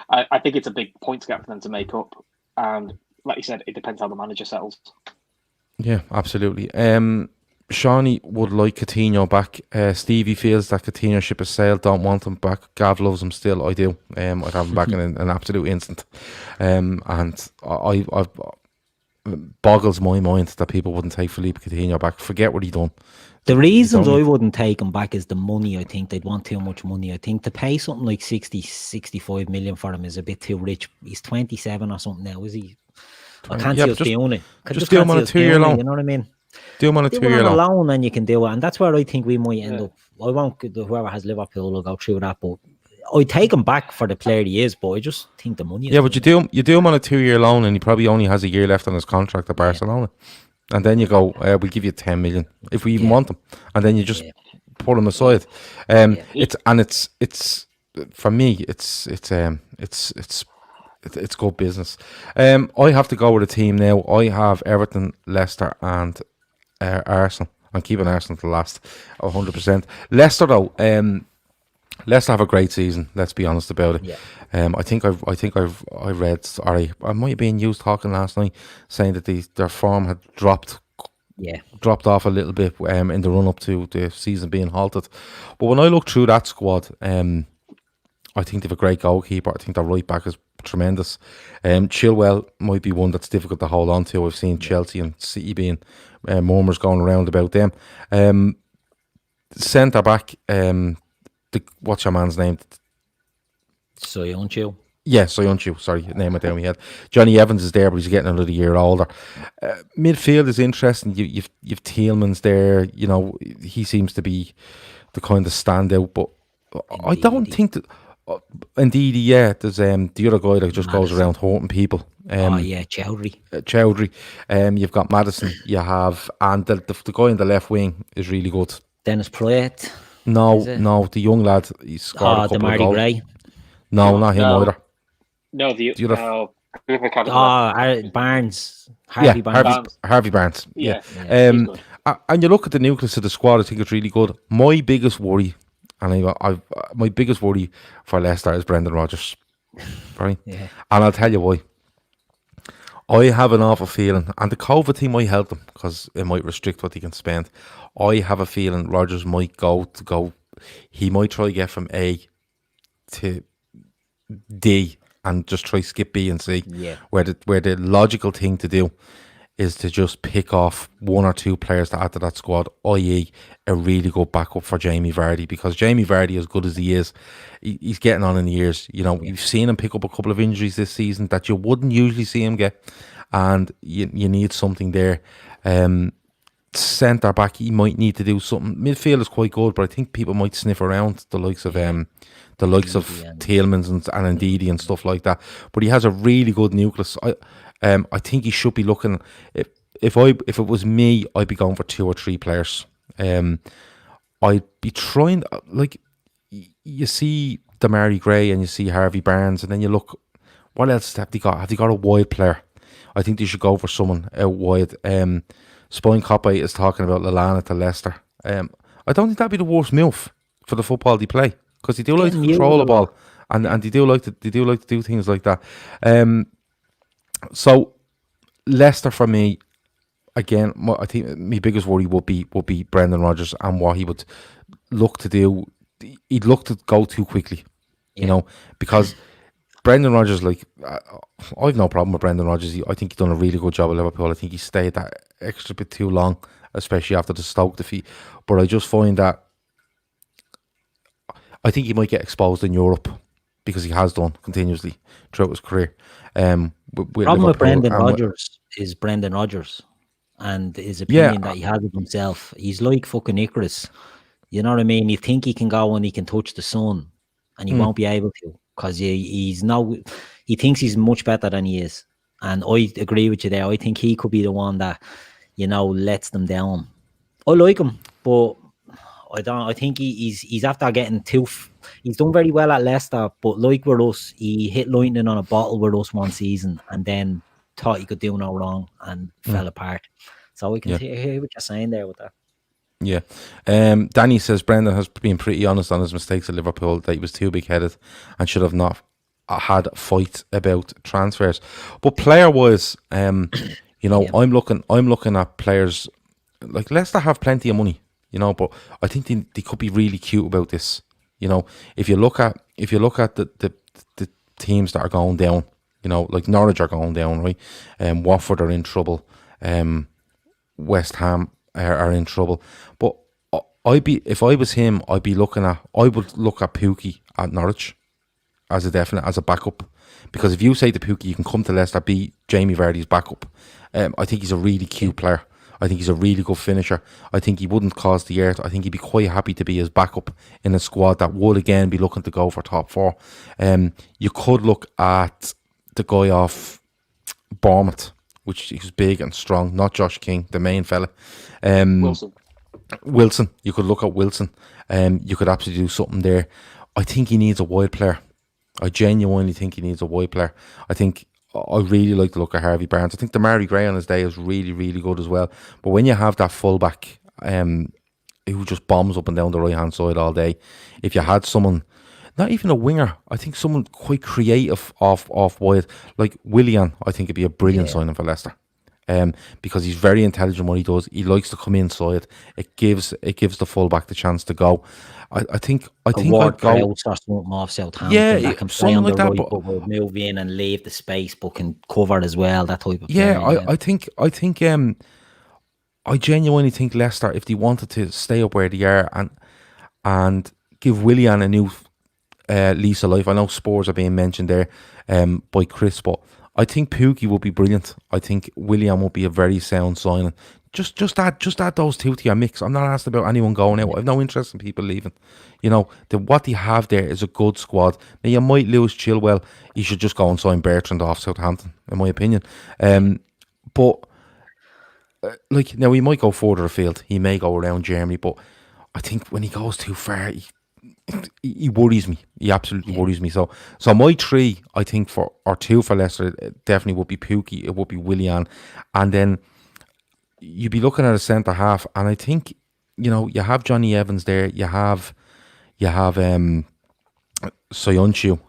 I think it's a big points gap for them to make up, and like you said, it depends how the manager settles. Yeah, absolutely. Shawnee would like Coutinho back. Stevie feels that Coutinho ship has sailed, don't want him back. Gav loves him still, I do. I'd have him back in an absolute instant. And I've boggles my mind that people wouldn't take Philippe Coutinho back. Forget what he done. The reasons I wouldn't take him back is the money. I think they'd want too much money. I think to pay something like 65 million for him is a bit too rich. He's 27 or something now, is he? I can't see us doing it. Just do him on a 2-year loan. You know what I mean? Do him on a 2-year loan and you can do it. And that's where I think we might end up. I won't, whoever has Liverpool will go through that, but I'd take him back for the player he is, but I just think the money is. Yeah, but you do him on a 2-year loan and he probably only has a year left on his contract at Barcelona. And then you go, we'll give you 10 million if we even want them, and then you just pull them aside. It's for me, it's good business. I have to go with a team now. I have Everton, Leicester, and Arsenal. I'm keeping Arsenal to last, 100%. Leicester though, Leicester have a great season. Let's be honest about it. Yeah. I read. Sorry, I might have been used talking last night, saying that their form had dropped off a little bit in the run up to the season being halted. But when I look through that squad, I think they have a great goalkeeper. I think their right back is tremendous. Chilwell might be one that's difficult to hold on to. I've seen Chelsea and City being murmurs going around about them. Centre back, what's your man's name? Soyuncu. Yeah, Soyuncu. Sorry, name it down my head. Johnny Evans is there, but he's getting another year older. Midfield is interesting. You've Tielemans there. You know, he seems to be the kind of standout, but I don't think that. Indeed, there's the other guy that just goes around hurting people. Chowdhury. You've got Madison. You have, and the guy in the left wing is really good. Dennis Praet. No, the young lad. He's scored a couple of goals. Gray. No, not him either. No, the other. Barnes. Harvey Barnes. Harvey Barnes. Yeah. And you look at the nucleus of the squad. I think it's really good. My biggest worry. And my biggest worry for Leicester is Brendan Rodgers, right? Yeah. And I'll tell you why. I have an awful feeling, and the COVID thing might help him because it might restrict what he can spend. I have a feeling Rodgers might go. He might try to get from A to D and just try skip B and C. Yeah. Where the logical thing to do is to just pick off 1 or 2 players to add to that squad, i.e. a really good backup for Jamie Vardy, because Jamie Vardy, as good as he is, he's getting on in the years. You know, you've seen him pick up a couple of injuries this season that you wouldn't usually see him get, and you need something there. Centre back, he might need to do something. Midfield is quite good, but I think people might sniff around the likes of Tielemans and Ndidi and stuff like that. But he has a really good nucleus. I think he should be looking. If it was me, I'd be going for 2 or 3 players. I'd be trying, like, you see Damari Gray and you see Harvey Barnes, and then you look, what else have they got? Have they got a wide player? I think they should go for someone out wide. Spine Coppe is talking about Lallana to Leicester. I don't think that'd be the worst move for the football they play, because they do like to control the ball, and they do like to do things like that. So Leicester for me, again, I think my biggest worry would be Brendan Rodgers and what he would look to do. He'd look to go too quickly, you know, because Brendan Rodgers, like, I've no problem with Brendan Rodgers. I think he's done a really good job at Liverpool. I think he stayed that extra bit too long, especially after the Stoke defeat. But I just find that I think he might get exposed in Europe, because he has done continuously throughout his career. Problem with Brendan Rodgers is Brendan Rodgers and his opinion that he has of himself. He's like fucking Icarus. You know what I mean? You think he can go and he can touch the sun, and he won't be able to, because he thinks he's much better than he is. And I agree with you there. I think he could be the one that, lets them down. I like him, but I don't. I think he's after getting he's done very well at Leicester, but like with us, he hit lightning on a bottle with us one season, and then thought he could do no wrong and fell apart. So we can hear what you're saying there with that. Yeah. Danny says Brendan has been pretty honest on his mistakes at Liverpool, that he was too big-headed and should have not had fights about transfers. But player-wise, I'm looking at players like Leicester have plenty of money, but I think they could be really cute about this. If you look at the teams that are going down, like Norwich are going down, right? Watford are in trouble. West Ham are in trouble. But if I was him, I would look at Pukki at Norwich as a backup. Because if you say to Pukki, you can come to Leicester, be Jamie Vardy's backup. I think he's a really cute player. I think he's a really good finisher. I think he wouldn't cause the earth. I think he'd be quite happy to be his backup in a squad that would again be looking to go for top four. You could look at the guy off Bournemouth, which is big and strong, not Josh King, the main fella. Wilson. You could look at Wilson. You could absolutely do something there. I think he needs a wide player. I genuinely think he needs a wide player. I really like the look of Harvey Barnes. I think Damari Gray on his day is really, really good as well. But when you have that fullback who just bombs up and down the right-hand side all day, if you had someone, not even a winger, I think someone quite creative off wide, like Willian, I think it'd be a brilliant signing for Leicester. Because he's very intelligent what he does. He likes to come inside. It gives the fullback the chance to go. I think I'd go off Southampton. Yeah, that can something like that. But will move in and leave the space, but can cover as well. That type of player. Yeah, I think. I genuinely think Leicester, if they wanted to stay up where they are and give Willian a new lease of life. I know Spurs are being mentioned there by Chris, but I think Pukki would be brilliant. I think Willian would be a very sound signing. Just add those two to your mix. I'm not asked about anyone going out. I've no interest in people leaving. What they have there is a good squad. Now you might lose Chilwell. You should just go and sign Bertrand off Southampton, in my opinion. But now he might go further afield. He may go around Germany, but I think when he goes too far, he worries me. He absolutely worries me. So my three, I think, two for Leicester, it definitely would be Pukki, it would be Willian, and then you'd be looking at a centre half, and I think you have Johnny Evans there, you have Soyuncu,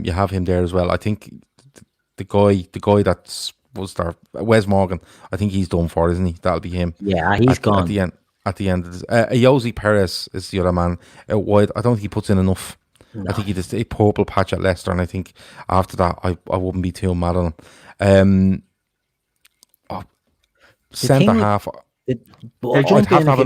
you have him there as well. I think the guy that was there, Wes Morgan, I think he's done for, isn't he? That'll be him. Yeah, he's gone at the end of this. Jose Perez is the other man out wide. I don't think he puts in enough. No. I think he just a purple patch at Leicester, and I think after that I wouldn't be too mad on him. Centre half. I'd have to have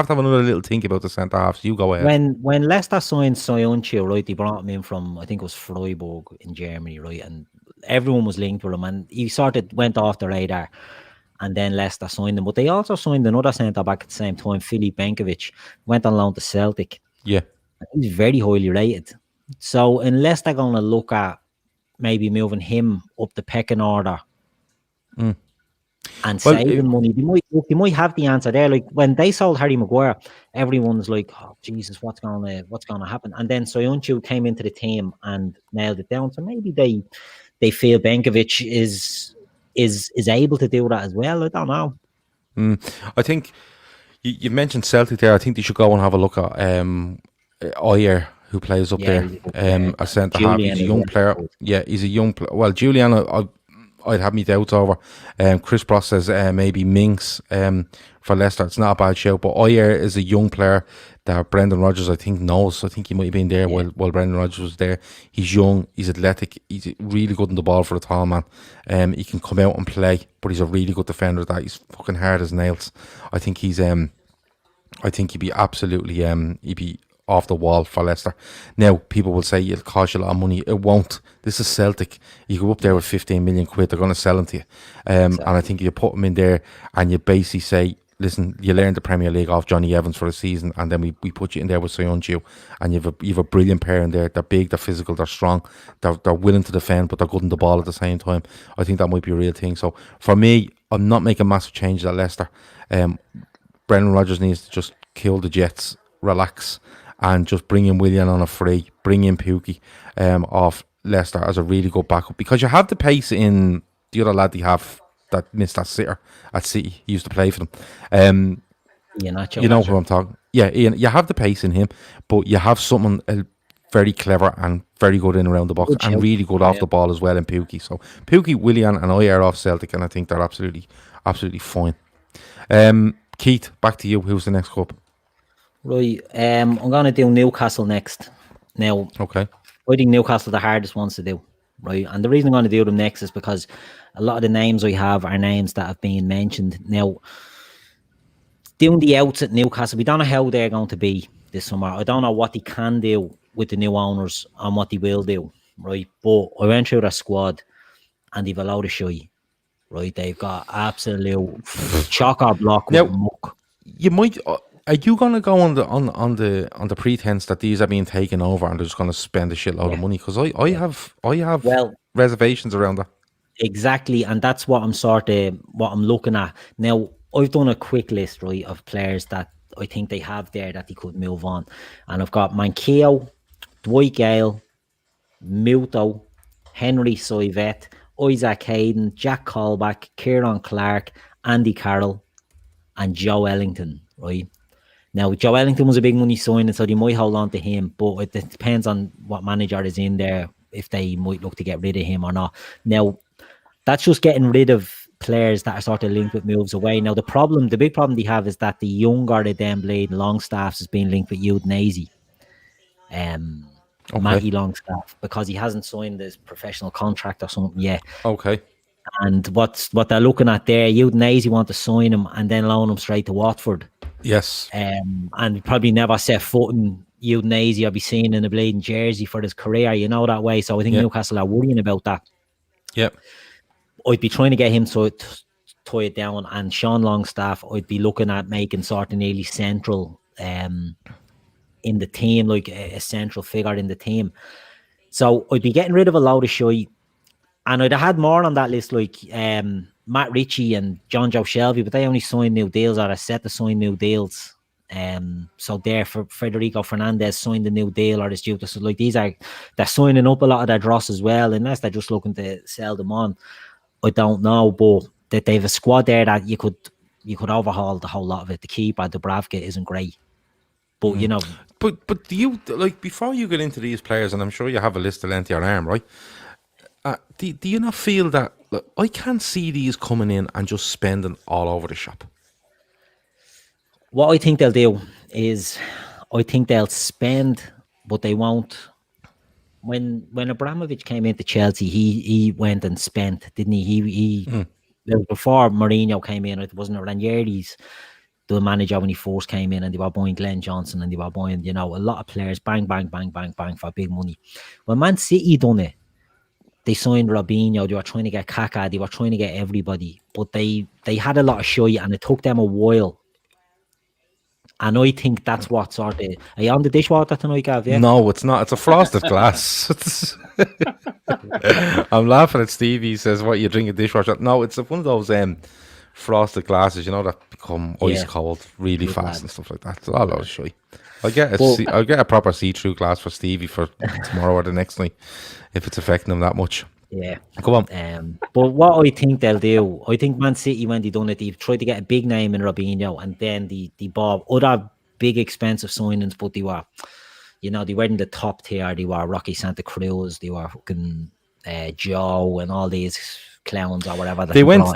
another little think about the centre halves. You go ahead. When Leicester signed Soyuncu, right, they brought him in from, I think it was Freiburg in Germany, right, and everyone was linked with him, and he sort of went off the radar. And then Leicester signed him, but they also signed another centre back at the same time, Filip Benkovic, went on loan to Celtic. Yeah, he's very highly rated. So unless they're going to look at maybe moving him up the pecking order and saving money, they might have the answer there. Like when they sold Harry Maguire, everyone's like, "Oh Jesus, what's going to happen?" And then Soyuncu came into the team and nailed it down. So maybe they feel Benkovic is able to do that as well. I don't know. I think you mentioned Celtic there. I think they should go and have a look at Ayer, who plays up there, a centre half. He's a young player. Yeah, he's a young player. Well, Julian, I'd have me doubts over. Chris Pross says maybe Minks for Leicester. It's not a bad show, but Ayer is a young player that Brendan Rodgers, I think, knows. I think he might have been there while Brendan Rodgers was there. He's young, he's athletic, he's really good in the ball for a tall man. He can come out and play, but he's a really good defender. That he's fucking hard as nails. I think he's I think he'd be absolutely he'd be off the wall for Leicester. Now, people will say it'll cost you a lot of money. It won't. This is Celtic. You go up there with 15 million quid, they're going to sell him to you. And I think you put him in there and you basically say, listen, you learned the Premier League off Johnny Evans for a season, and then we put you in there with Soyuncu, and you've a brilliant pair in there. They're big, they're physical, they're strong, they're willing to defend, but they're good in the ball at the same time. I think that might be a real thing. So for me, I'm not making massive changes at Leicester. Brendan Rodgers needs to just kill the Jets, relax, and just bring in Willian on a free, bring in Pukki off Leicester as a really good backup, because you have the pace in the other lad they have that missed that sitter at City. He used to play for them. You know who I'm talking. Yeah, Ian, you have the pace in him, but you have someone very clever and very good in around the box, and really good off the ball as well in Pukki. So Pukki, Willian, and I are off Celtic, and I think they're absolutely fine. Keith, back to you. Who's the next club? Right, I'm going to do Newcastle next. Now, okay. I think Newcastle are the hardest ones to do, right? And the reason I'm going to do them next is because a lot of the names we have are names that have been mentioned. Now, doing the outs at Newcastle, we don't know how they're going to be this summer. I don't know what they can do with the new owners and what they will do, right? But I went through their squad and they've a load of shy, right? They've got absolute chocker block with muck. You might... Are you going to go on the pretense that these are being taken over and they're just going to spend a shitload of money? Because I have reservations around that. Exactly, and that's what I'm looking at now. I've done a quick list, right, of players that I think they have there that they could move on, and I've got Manquillo, Dwight Gale, Muto, Henry Soivet, Isaac Hayden, Jack Colback, Kieran Clark, Andy Carroll, and Joe Ellington, right? Now, Joe Ellington was a big money signing, so they might hold on to him, but it depends on what manager is in there, if they might look to get rid of him or not. Now, that's just getting rid of players that are sort of linked with moves away. Now, the big problem they have is that the younger the Dembele and Longstaffs is being linked with Udinese. Matty Longstaff, because he hasn't signed his professional contract or something yet. Okay. And what they're looking at there, Udinese want to sign him and then loan him straight to Watford. Yes. And probably never set foot in Udinese or be seen in a bleeding jersey for his career, that way. So I think Newcastle are worrying about that. Yep. I'd be trying to get him to tie it down, and Sean Longstaff, I'd be looking at making sort of nearly central in the team, like a central figure in the team. So I'd be getting rid of a load of shite, and I'd have had more on that list, like Matt Ritchie and John Joe Shelby, but they only signed new deals or are set to sign new deals. So there for Federico Fernandez signed a new deal or is due to, so like they're signing up a lot of their dross as well, unless they're just looking to sell them on. I don't know, but that they have a squad there that you could overhaul the whole lot of it. The keeper, Dubravka, isn't great, but But do you, like, before you get into these players, and I'm sure you have a list of length of your arm, right? Do you not feel that, look, I can't see these coming in and just spending all over the shop? What I think they'll do is, I think they'll spend, but they won't. When Abramovich came into Chelsea, he went and spent, didn't he? Before Mourinho came in, it wasn't Ranieri's the manager when he first came in, and they were buying Glenn Johnson and they were buying, a lot of players, bang, bang, bang, bang, bang, for big money. When Man City done it, they signed Robinho, they were trying to get Kaká, they were trying to get everybody, but they had a lot of shit, and it took them a while. And I think that's what sort of... Are you on the dishwater tonight, Gav? Yeah? No, it's not. It's a frosted glass. I'm laughing at Stevie. He says, what, you drink a dishwasher? No, it's one of those frosted glasses, that become ice cold really fast and stuff like that. It's all those shit. I'll get a proper see-through glass for Stevie for tomorrow or the next night, if it's affecting him that much. Yeah. Come on. But what I think they'll do, I think Man City, when they done it, they tried to get a big name in Robinho, and then they bought other big expensive signings, but they were, they weren't in the top tier. They were Rocky Santa Cruz, they were fucking Joe and all these clowns or whatever. They went to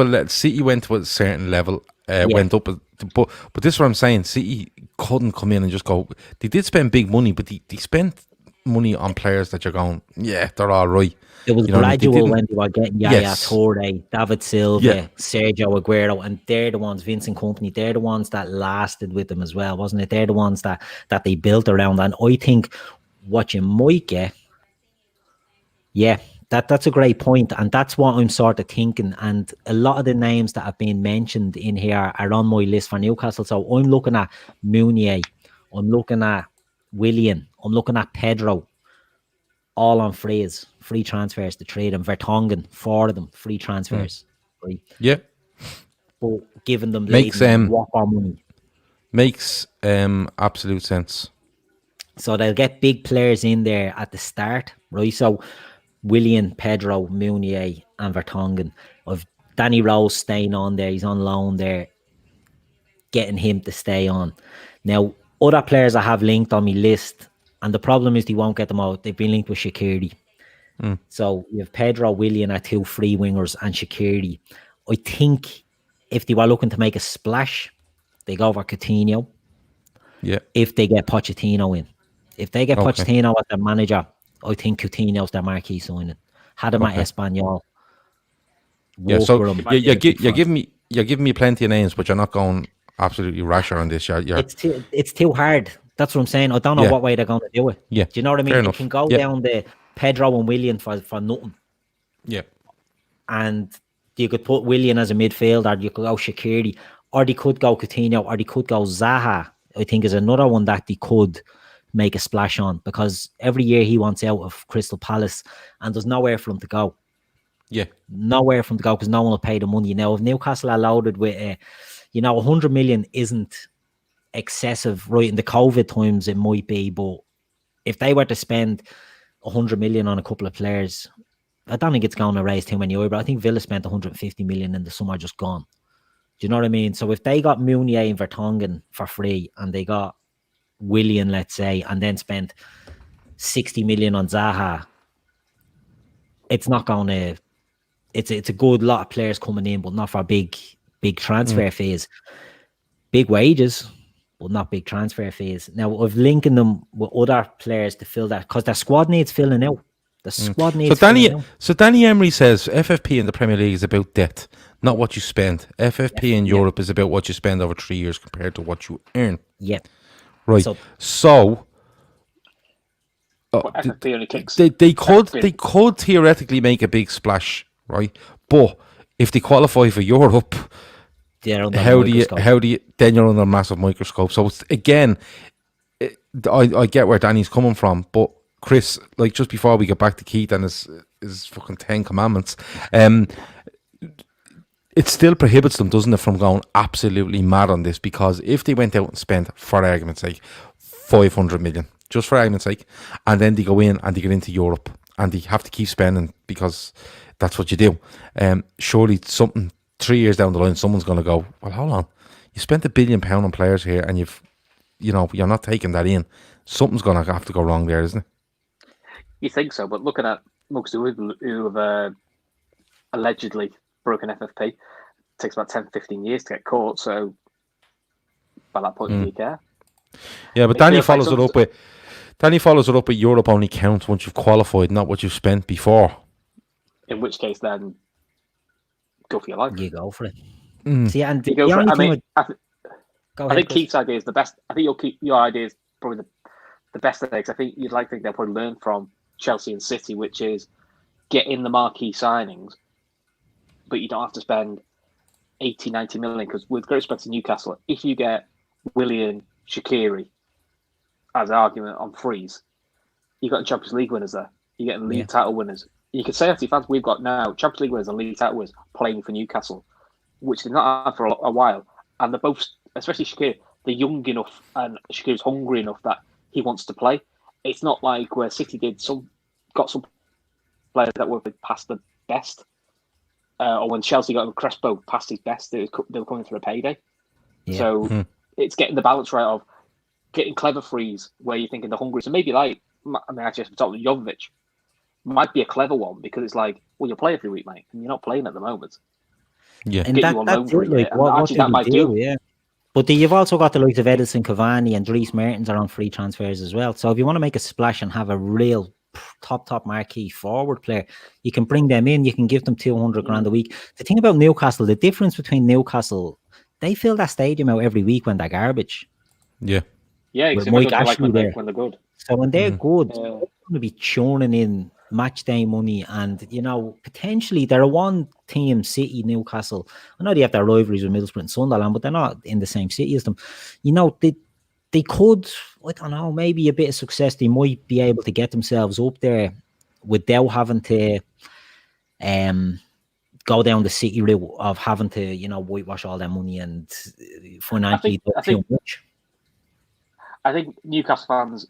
a City went to a certain level, went up, but this is what I'm saying. City couldn't come in and just go. They did spend big money, but they spent money on players that you're going, they're all right. It was gradual when they were getting Yaya Toure, David Silva, Sergio Aguero, and they're the ones, Vincent Kompany, they're the ones that lasted with them as well, wasn't it? They're the ones that they built around. And I think what you might get, That's a great point, and that's what I'm sort of thinking. And a lot of the names that have been mentioned in here are on my list for Newcastle. So I'm looking at Meunier, I'm looking at Willian, I'm looking at Pedro, all on free transfers to trade them. Vertonghen, 4 of them, free transfers. Right? Yeah. But giving them Makes whopper money. Makes absolute sense. So they'll get big players in there at the start, right? So Willian, Pedro, Meunier, and Vertonghen. Of Danny Rose staying on there, he's on loan there, getting him to stay on. Now, other players I have linked on my list, and the problem is they won't get them out. They've been linked with Shaqiri. So you have Pedro, Willian are 2 free wingers, and Shaqiri. I think if they were looking to make a splash, they go for Coutinho. Yeah. If they get Pochettino in. If they get Pochettino as their manager, I think Coutinho's their marquee signing. Had him at Espanyol. Yeah, so you're giving me plenty of names, but you're not going absolutely rash on this. It's too hard. That's what I'm saying. I don't know what way they're going to do it. Yeah. Do you know what I mean? Fair You enough. can go down the Pedro and Willian for nothing. Yeah. And you could put Willian as a midfielder, you could go Shaqiri, or they could go Coutinho, or they could go Zaha. I think is another one that they could make a splash on, because every year he wants out of Crystal Palace and there's nowhere for him to go. Yeah. Nowhere for him to go because no one will pay the money. Now, if Newcastle are loaded with, 100 million isn't excessive, right? In the COVID times, it might be, but if they were to spend 100 million on a couple of players, I don't think it's going to raise too many eyebrows. I think Villa spent 150 million in the summer just gone. Do you know what I mean? So if they got Meunier and Vertonghen for free and they got Willian, let's say, and then spent 60 million on Zaha, it's not going to... It's a good lot of players coming in, but not for big transfer fees. Big wages, but not big transfer fees. Now, I've linking them with other players to fill that, because their squad needs filling out. The squad needs filling out. So Danny Emery says FFP in the Premier League is about depth, not what you spend. FFP in Europe is about what you spend over 3 years compared to what you earn. Yeah. Right. So FFP only kicks. They could theoretically make a big splash, right? But if they qualify for Europe, how do you then you're under a massive microscope. So it's, again, I get where Danny's coming from, but Chris, like, just before we get back to Keith and his fucking 10 commandments, it still prohibits them, doesn't it, from going absolutely mad on this? Because if they went out and spent, for argument's sake, 500 million, just for argument's sake, and then they go in and they get into Europe and they have to keep spending because that's what you do. Surely 3 years down the line, someone's going to go, well, hold on, you spent £1 billion on players here and you're not taking that in. Something's going to have to go wrong there, isn't it? You think so, but looking at most who have allegedly broken FFP, it takes about 10-15 years to get caught, so by that point, do you care? Yeah, but Danny follows it up with Europe only counts once you've qualified, not what you've spent before. In which case, then go for your life. You go for it. See, and you go for it. I think Keith's idea is the best. I think your idea is probably the best of it. I think you'd like to think they'll probably learn from Chelsea and City, which is get in the marquee signings, but you don't have to spend 80-90 million, because with great respect to Newcastle, if you get Willian, Shaqiri as an argument on freeze, you've got Champions League winners there. You're getting league title winners. You could say that to fans, we've got now Champions League winners and league title winners playing for Newcastle, which they've not had for a while. And they're both, especially Shaqiri, they're young enough and Shaqiri's hungry enough that he wants to play. It's not like where City got some players that were past the best. Or when Chelsea got Crespo past his best, they were coming for a payday. Yeah. So it's getting the balance right of getting clever frees where you're thinking the hungry. So maybe actually Jovic might be a clever one, because it's like, well, you play every week, mate, and you're not playing at the moment. Yeah, and that might do. Yeah. But you've also got the likes of Edison Cavani and Dries Mertens are on free transfers as well. So if you want to make a splash and have a real top marquee forward player, you can bring them in. You can give them 200 grand a week. The thing about Newcastle, the difference between Newcastle, they fill that stadium out every week when they're garbage. Yeah. Yeah, with Mike Ashley when they're good. So when they're good, they're going to be churning in match day money, and potentially they're a one team city, Newcastle. I know they have their rivalries with Middlesbrough and Sunderland, but they're not in the same city as them. They could, I don't know, maybe a bit of success. They might be able to get themselves up there without having to go down the city route of having to, whitewash all their money and financially too much. I think Newcastle fans,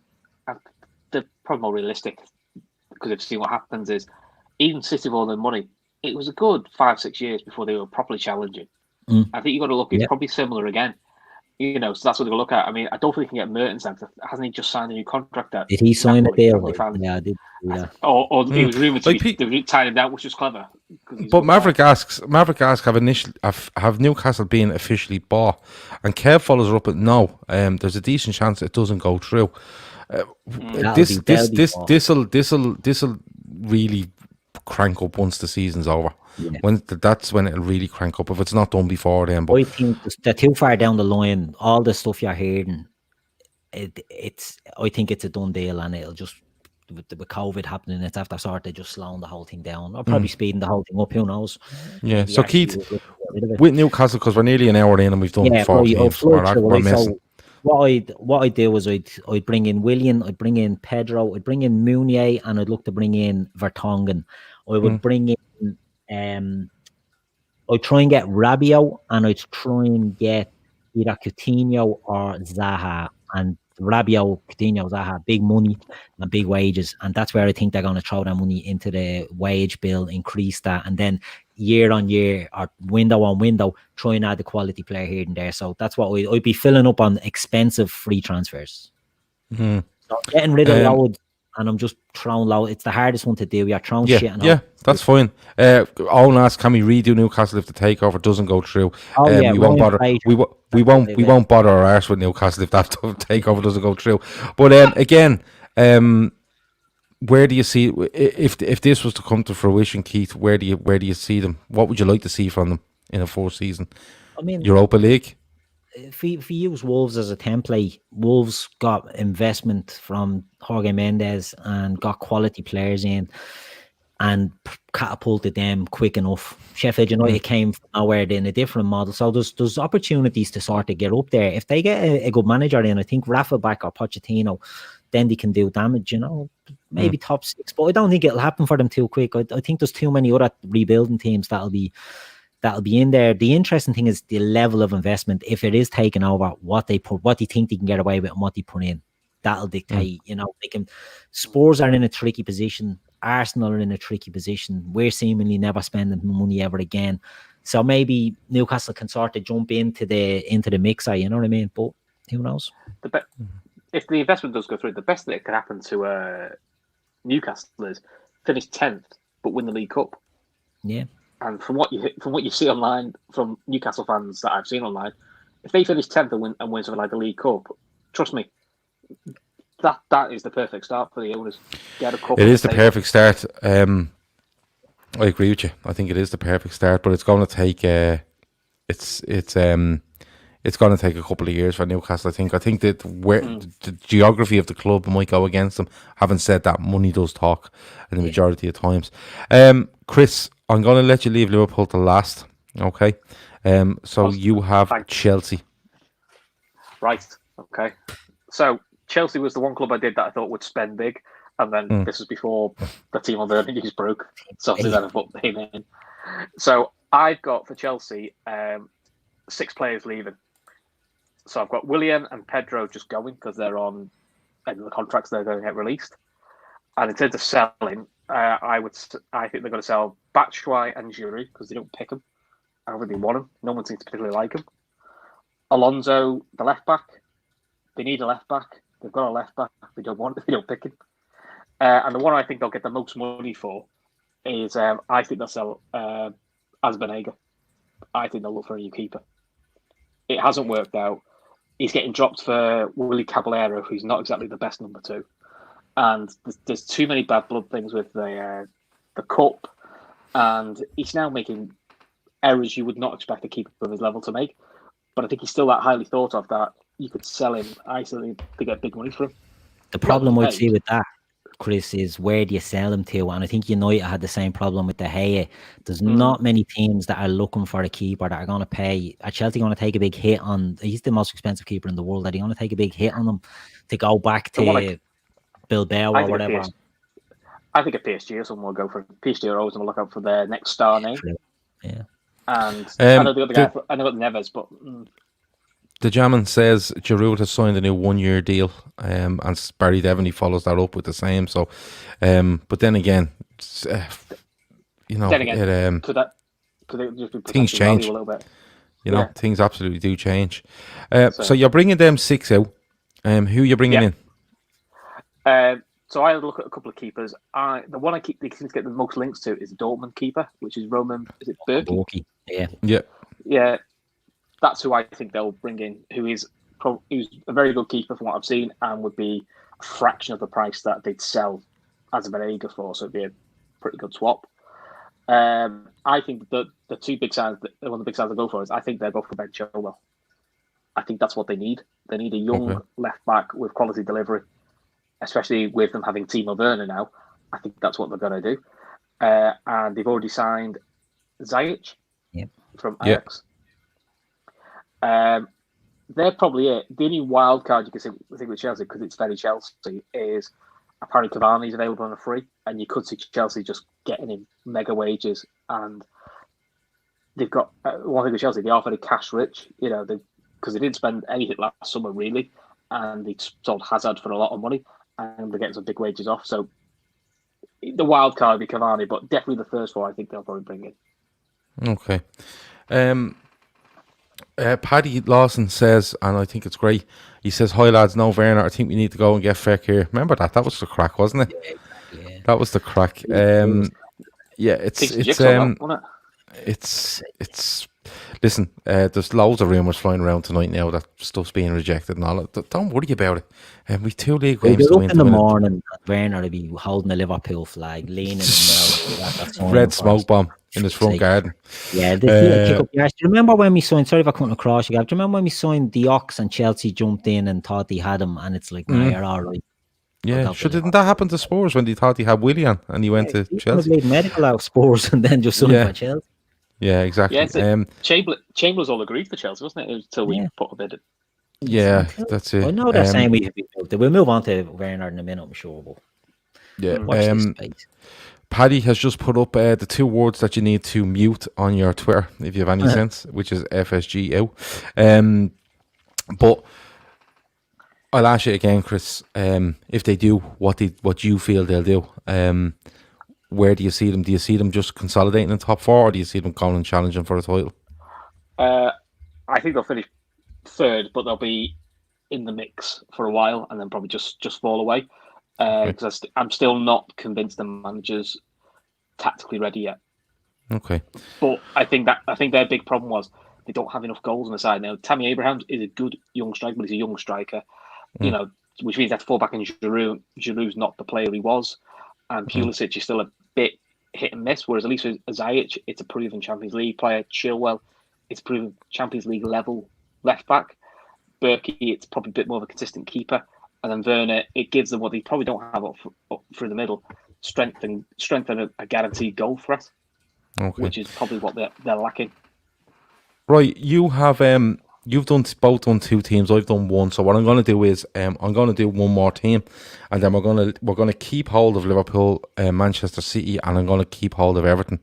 they're probably more realistic because they've seen what happens is, even City with all their money, it was a good 5-6 years before they were properly challenging. I think you've got to look, it's probably similar again. So that's what they're going to look at. I mean, I don't think they can get Mertens out. Hasn't he just signed a new contract out? Did he sign a deal? Yeah, I did. Or it was rumoured to be they tied him down, which is clever. But Maverick asks, have Newcastle been officially bought? And Kev follows her up at no. There's a decent chance it doesn't go through. This'll really crank up once the season's over. Yeah. That's when it'll really crank up if it's not done before then. But I think they're too far down the line. All the stuff you're hearing, I think it's a done deal, and it'll just with COVID happening, it's after sort of just slowing the whole thing down, or probably speeding the whole thing up. Who knows? Yeah. Maybe so Keith, with Newcastle, because we're nearly an hour in and we've done 4 games. So what I do is I'd bring in Willian, I'd bring in Pedro, I'd bring in Meunier, and I'd look to bring in Vertonghen. I would bring in I'd try and get Rabiot, and I'd try and get either Coutinho or Zaha. And Rabiot, Coutinho, Zaha, big money and big wages, and that's where I think they're going to throw that money into the wage bill, increase that, and then year on year or window on window, try and add the quality player here and there. So that's what I'd be filling up on expensive free transfers. So getting rid of loads, and I'm just throwing low. It's the hardest one to do. You're throwing shit. And that's fine. Owen asks, can we redo Newcastle if the takeover doesn't go through? We won't bother. We won't bother our arse with Newcastle if that takeover doesn't go through. But again, where do you see if this was to come to fruition, Keith? Where do you see them? What would you like to see from them in a 4th season? I mean, Europa League. If you use Wolves as a template, Wolves got investment from Jorge Mendes and got quality players in and catapulted them quick enough. Sheffield United came from nowhere in a different model. So there's opportunities to sort of get up there. If they get a good manager in, I think Rafa back or Pochettino, then they can do damage, maybe top 6. But I don't think it'll happen for them too quick. I think there's too many other rebuilding teams that'll be in there. The interesting thing is the level of investment. If it is taken over, what they think they can get away with and what they put in, that'll dictate. Spurs are in a tricky position. Arsenal are in a tricky position. We're seemingly never spending money ever again. So maybe Newcastle can sort of jump into the mixer. You know what I mean? But who knows? If the investment does go through, the best that could happen to Newcastle is finish 10th but win the League Cup. Yeah. And from what you see online from Newcastle fans that I've seen online, if they finish 10th and win something like the League Cup, trust me, that is the perfect start for the owners. Get a cup. It is the perfect start. I agree with you. I think it is the perfect start, but it's going to take it's going to take a couple of years for Newcastle. I think that the geography of the club might go against them. Having said that, money does talk in the majority of times. Chris, I'm going to let you leave Liverpool to last. Okay. So you have Chelsea. Right. Okay. So Chelsea was the one club I did that I thought would spend big. And then this was before the team on the news broke. So then I put him in. So I've got for Chelsea 6 players leaving. So I've got Willian and Pedro just going because they're on end of the contracts. They're going to get released. And in terms of selling, I think they're going to sell Batshuayi and Giroud because they don't pick them. I don't really want them. No one seems to particularly like them. Alonso, the left back. They need a left back. They've got a left back. They don't want it. They don't pick him. And the one I think they'll get the most money for is I think they'll sell Azbanega. I think they'll look for a new keeper. It hasn't worked out. He's getting dropped for Willy Caballero, who's not exactly the best number 2. And there's too many bad blood things with the cup, and he's now making errors you would not expect a keeper of his level to make. But I think he's still that highly thought of that you could sell him. I certainly to get big money for him. The problem I'd see with that Chris, is where do you sell him to? And I think United had the same problem with De Gea. There's not many teams that are looking for a keeper that are going to pay. Are Chelsea going to take a big hit on? He's the most expensive keeper in the world. Are they going to take a big hit on him to go back to Bilbao or whatever? I think a PSG or someone will go for PSG are always going to look out for their next star name. Yeah. And I know they got the guy. I know got Neves, but. The Jamin says Giroud has signed a new 1-year deal, and Barry Devaney follows that up with the same. So, but then again, could it just be things change a little bit? Things absolutely do change. So you're bringing them 6 out. Who are you bringing in? So I look at a couple of keepers. The one they seem to get the most links to is Dortmund keeper, which is Roman. Is it Berkey? Yeah. That's who I think they'll bring in. Who's a very good keeper from what I've seen, and would be a fraction of the price that they'd sell as a Benega for. So it'd be a pretty good swap. I think the two big signs, one of the big signs I go for is I think they're both for Ben Chilwell. I think that's what they need. They need a young left back with quality delivery, especially with them having Timo Werner now. I think that's what they're going to do. And they've already signed Ziyech from Ajax. They're probably it. The only wild card you can think with Chelsea, because it's very Chelsea, is apparently Cavani's available on a free, and you could see Chelsea just getting him mega wages. And they've got one thing with Chelsea, they are very cash rich, because they didn't spend anything last summer really, and they sold Hazard for a lot of money, and they're getting some big wages off. So the wild card would be Cavani, but definitely the first one I think they'll probably bring in. Okay. Paddy Lawson says, and I think it's great, he says, "Hi lads, no Werner, I think we need to go and get Fekir." Remember that? That was the crack, wasn't it? Yeah. That was the crack. It's listen, there's loads of rumours flying around tonight now that stuff's being rejected and all that. Don't worry about it. We've 2 league games to win. In the morning, Werner will be holding the Liverpool flag, leaning red smoke bomb in his front garden. Yeah, kick up the arse. Do you remember when we signed? Sorry if I couldn't across you. Do you remember when we signed the Ox and Chelsea jumped in and thought he had him, and it's like, nah, you're all right. Yeah, didn't that happen to Spurs when they thought he had Willian and he went to Chelsea? He played medical out of Spurs and then just signed for Chelsea. Yeah, exactly. Yeah, Chambers all agreed for Chelsea, wasn't it? Until we put a bid in. Yeah, that's it. I know they're saying we'll move on to Werner in a minute, I'm sure. But Paddy has just put up the 2 words that you need to mute on your Twitter, if you have any sense, which is FSG out. But I'll ask you again, Chris, if they do what you feel they'll do, where do you see them? Do you see them just consolidating in top 4, or do you see them going and challenging for the title? I think they'll finish 3rd, but they'll be in the mix for a while and then probably just fall away. Because I'm still not convinced the manager's tactically ready yet. Okay. But I think their big problem was they don't have enough goals on the side. Now, Tammy Abraham is a good young striker, but he's a young striker, which means they have to fall back in Giroud. Giroud's not the player he was. And Pulisic is still a bit hit and miss, whereas at least with Ziyech, it's a proven Champions League player. Chilwell, it's a proven Champions League level left back. Berkey, it's probably a bit more of a consistent keeper. And then Werner, it gives them what they probably don't have up through the middle, strength and a guaranteed goal threat, which is probably what they're lacking. Right, you have you've both done 2 teams. I've done 1. So what I'm going to do is I'm going to do 1 more team, and then we're going to keep hold of Liverpool, Manchester City, and I'm going to keep hold of Everton.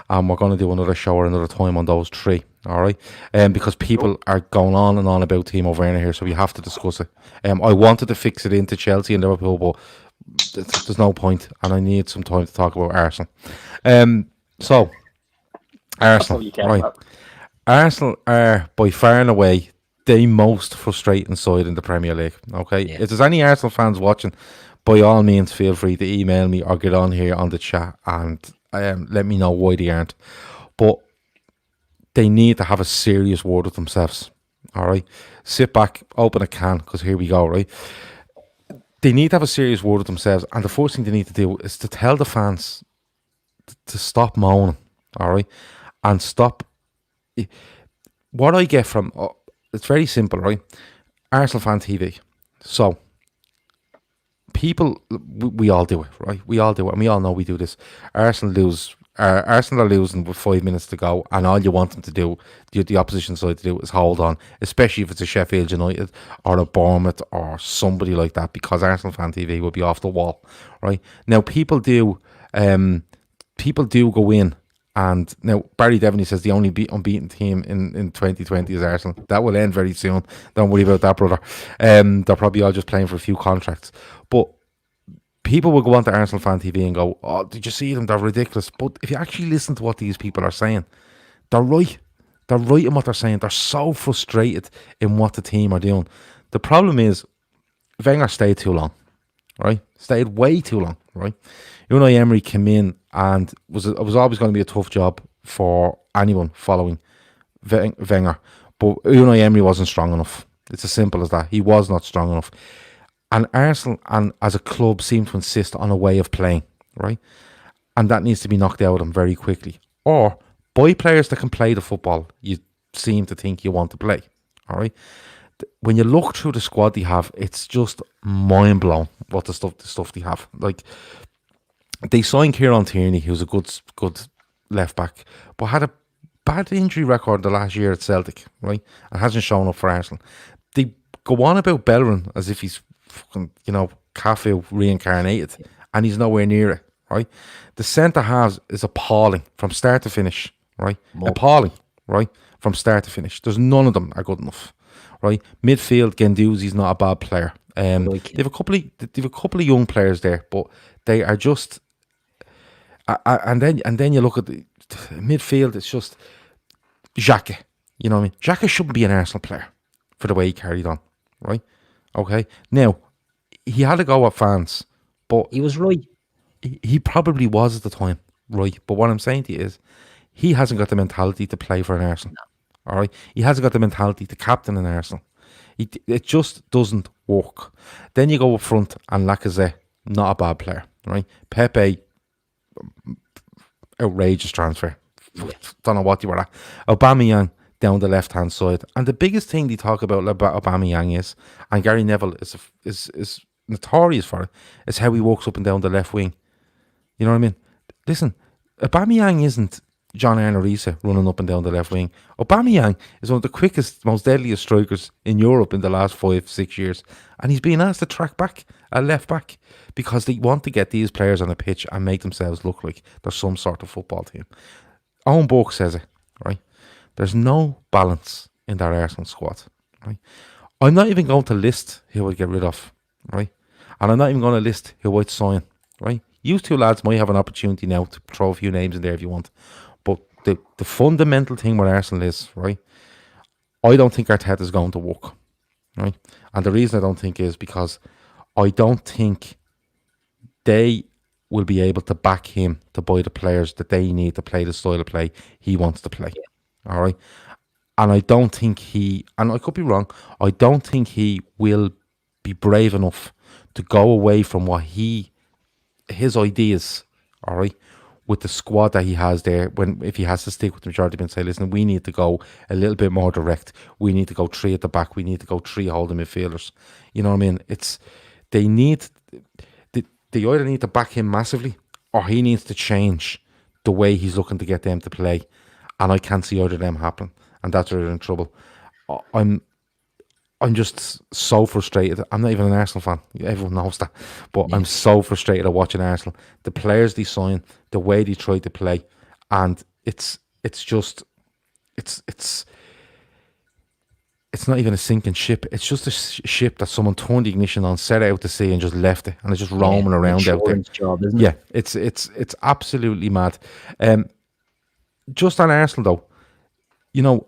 And we're going to do another show or another time on those 3. All right, because people are going on and on about Timo Werner here, so we have to discuss it. I wanted to fix it into Chelsea and Liverpool, but there's no point, and I need some time to talk about Arsenal. So Arsenal, right? Arsenal are by far and away the most frustrating side in the Premier League. Okay, if there's any Arsenal fans watching, by all means, feel free to email me or get on here on the chat and let me know why they aren't. But they need to have a serious word with themselves. All right, sit back, open a can, because here we go. Right, they need to have a serious word with themselves, and the first thing they need to do is to tell the fans to stop moaning. All right, and stop. What I get from it's very simple, right? Arsenal fan TV. So people, we all do it, right? We all do it, and we all know we do this. Arsenal are losing with 5 minutes to go, and all you want them to do, the opposition side to do, is hold on, especially if it's a Sheffield United or a Bournemouth or somebody like that, because Arsenal Fan TV will be off the wall, right? Now, people do go in, and now Barry Devaney says the only unbeaten team in 2020 is Arsenal. That will end very soon. Don't worry about that, brother. They're probably all just playing for a few contracts. But people will go on to Arsenal Fan TV and go, "Oh, did you see them? They're ridiculous." But if you actually listen to what these people are saying, they're right. They're right in what they're saying. They're so frustrated in what the team are doing. The problem is Wenger stayed too long, right? Stayed way too long, right? Unai Emery came in, and it was always going to be a tough job for anyone following Wenger. But Unai Emery wasn't strong enough. It's as simple as that. He was not strong enough. And Arsenal, and as a club, seem to insist on a way of playing, right? And that needs to be knocked out of them very quickly. Or buy players that can play the football you seem to think you want to play, all right? When you look through the squad they have, it's just mind-blowing what the stuff they have. Like, they signed Kieran Tierney, who's a good left back, but had a bad injury record the last year at Celtic, right? And hasn't shown up for Arsenal. They go on about Bellerin as if he's fucking, Cafu reincarnated, and he's nowhere near it, right? The centre halves is appalling from start to finish, right? Appalling, right? From start to finish. There's none of them are good enough, right? Midfield, Guendouzi's not a bad player. They have a couple of young players there, but they are just. And then you look at the midfield. It's just Xhaka. You know what I mean? Xhaka shouldn't be an Arsenal player for the way he carried on, right? Okay. Now he had to go at fans, but he was right. He probably was at the time, right? But what I'm saying to you is, he hasn't got the mentality to play for an Arsenal. No. All right, he hasn't got the mentality to captain an Arsenal. It just doesn't work. Then you go up front, and Lacazette, not a bad player, right? Pepe, outrageous transfer. Yeah. Don't know what you were at. Aubameyang down the left hand side, and the biggest thing they talk about Aubameyang is, and Gary Neville is notorious for it, is how he walks up and down the left wing. You know what I mean? Listen, Aubameyang isn't John Arnorisa running up and down the left wing. Aubameyang is one of the quickest, most deadliest strikers in Europe in the last 5-6 years, and he's being asked to track back at left back because they want to get these players on a pitch and make themselves look like they're some sort of football team. Owen Burke says it, right? There's no balance in that Arsenal squad, right? I'm not even going to list who I'd get rid of, right? And I'm not even going to list who I'd sign, right? You two lads might have an opportunity now to throw a few names in there if you want. But the fundamental thing with Arsenal is, right, I don't think Arteta is going to work, right? And the reason I don't think is because I don't think they will be able to back him to buy the players that they need to play the style of play he wants to play, all right? And I don't think and I could be wrong, I don't think he will be brave enough to go away from what his ideas, all right, with the squad that he has there, if he has to stick with the majority and say, listen, we need to go a little bit more direct. We need to go 3 at the back. We need to go 3 holding midfielders. You know what I mean? They either need to back him massively, or he needs to change the way he's looking to get them to play. And I can't see either of them happen. And that's where they're in trouble. I'm just so frustrated. I'm not even an Arsenal fan. Everyone knows that. But I'm so frustrated at watching Arsenal. The players they sign, the way they try to play, and it's not even a sinking ship. It's just a ship that someone turned the ignition on, set out to sea, and just left it, and it's just roaming around out there. Job, isn't it? It's absolutely mad. Just on Arsenal though,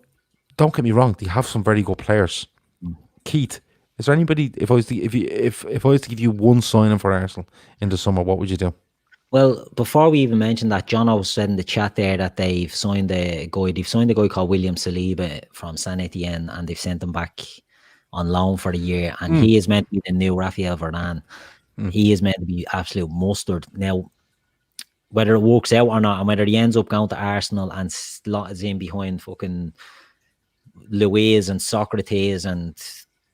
don't get me wrong, they have some very good players. Keith, is there anybody? If I was to give you one signing for Arsenal in the summer, what would you do? Well, before we even mentioned that, Jono said in the chat there that they've signed a guy. They've signed a guy called William Saliba from Saint Etienne, and they've sent him back on loan for a year. And he is meant to be the new Raphael Varane. He is meant to be absolute mustard. Now, whether it works out or not, and whether he ends up going to Arsenal and slots in behind fucking Luiz and Socrates and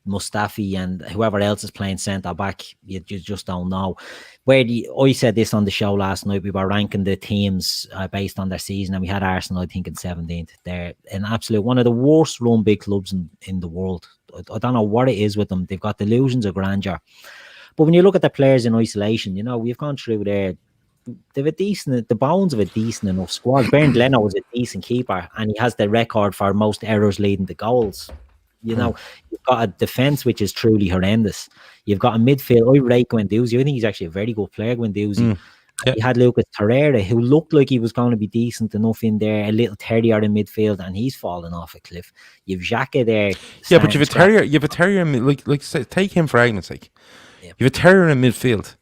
Mustafi and whoever else is playing centre back, you just don't know. I said this on the show last night. We were ranking the teams based on their season, and we had Arsenal, I think, in 17th. They're an absolute one of the worst run big clubs in the world. I don't know what it is with them. They've got delusions of grandeur. But when you look at the players in isolation, you know, we've gone through there. They've the bones of a decent enough squad. Bernd Leno was a decent keeper, and he has the record for most errors leading to goals. You know, you've got a defence which is truly horrendous. You've got a midfield. I rate Guendouzi. I think he's actually a very good player, Guendouzi. Yeah. You had Lucas Torreira, who looked like he was going to be decent enough in there, a little terrier in midfield, and he's fallen off a cliff. You've Xhaka there. Yeah, but you've a terrier in, like say, take him for argument's sake. Yeah. You've a terrier in midfield,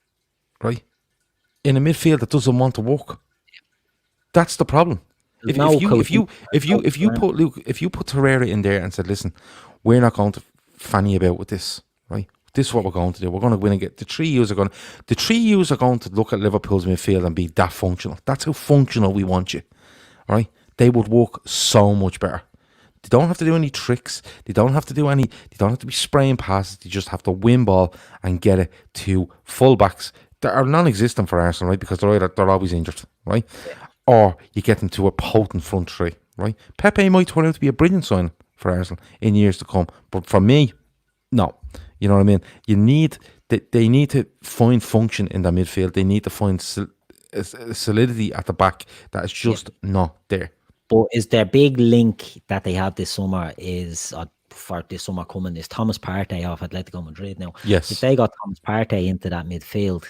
right? In a midfield that doesn't want to work. That's the problem. If you put Torreira in there and said, listen, we're not going to fanny about with this, right? This is what we're going to do. We're going to win and get the three U's are going to look at Liverpool's midfield and be that functional. That's how functional we want you, right? They would work so much better. They don't have to do any tricks. They don't have to be spraying passes. They just have to win ball and get it to fullbacks that are non-existent for Arsenal, right? Because they're always injured, right? Or you get them to a potent front three, right? Pepe might turn out to be a brilliant sign for Arsenal in years to come, but for me, no. You know what I mean? They need to find function in the midfield. They need to find solidity at the back that is just not there. But is their big link that they have this summer for this summer coming is Thomas Partey off Atletico Madrid now? Yes. If they got Thomas Partey into that midfield,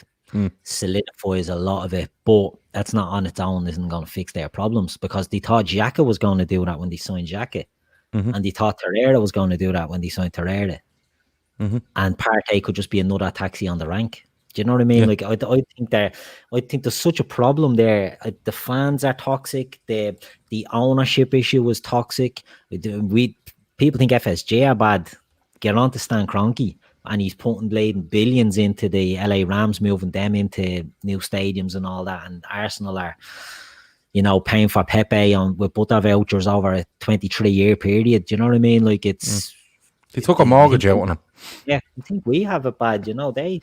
solidifies a lot of it, but that's not on its own isn't going to fix their problems, because they thought Xhaka was going to do that when they signed Xhaka, and they thought Torreira was going to do that when they signed Torreira, and Partey could just be another taxi on the rank. Do you know what I mean? Yeah. Like I think there's such a problem there. The fans are toxic. The ownership issue was toxic. People think FSG are bad. Get on to Stan Kroenke. And he's putting billions into the LA Rams, moving them into new stadiums and all that. And Arsenal are, you know, paying for Pepe with butter vouchers over a 23-year period. Do you know what I mean? Like it's... They took a mortgage out on him. Yeah, I think we have it bad, you know. The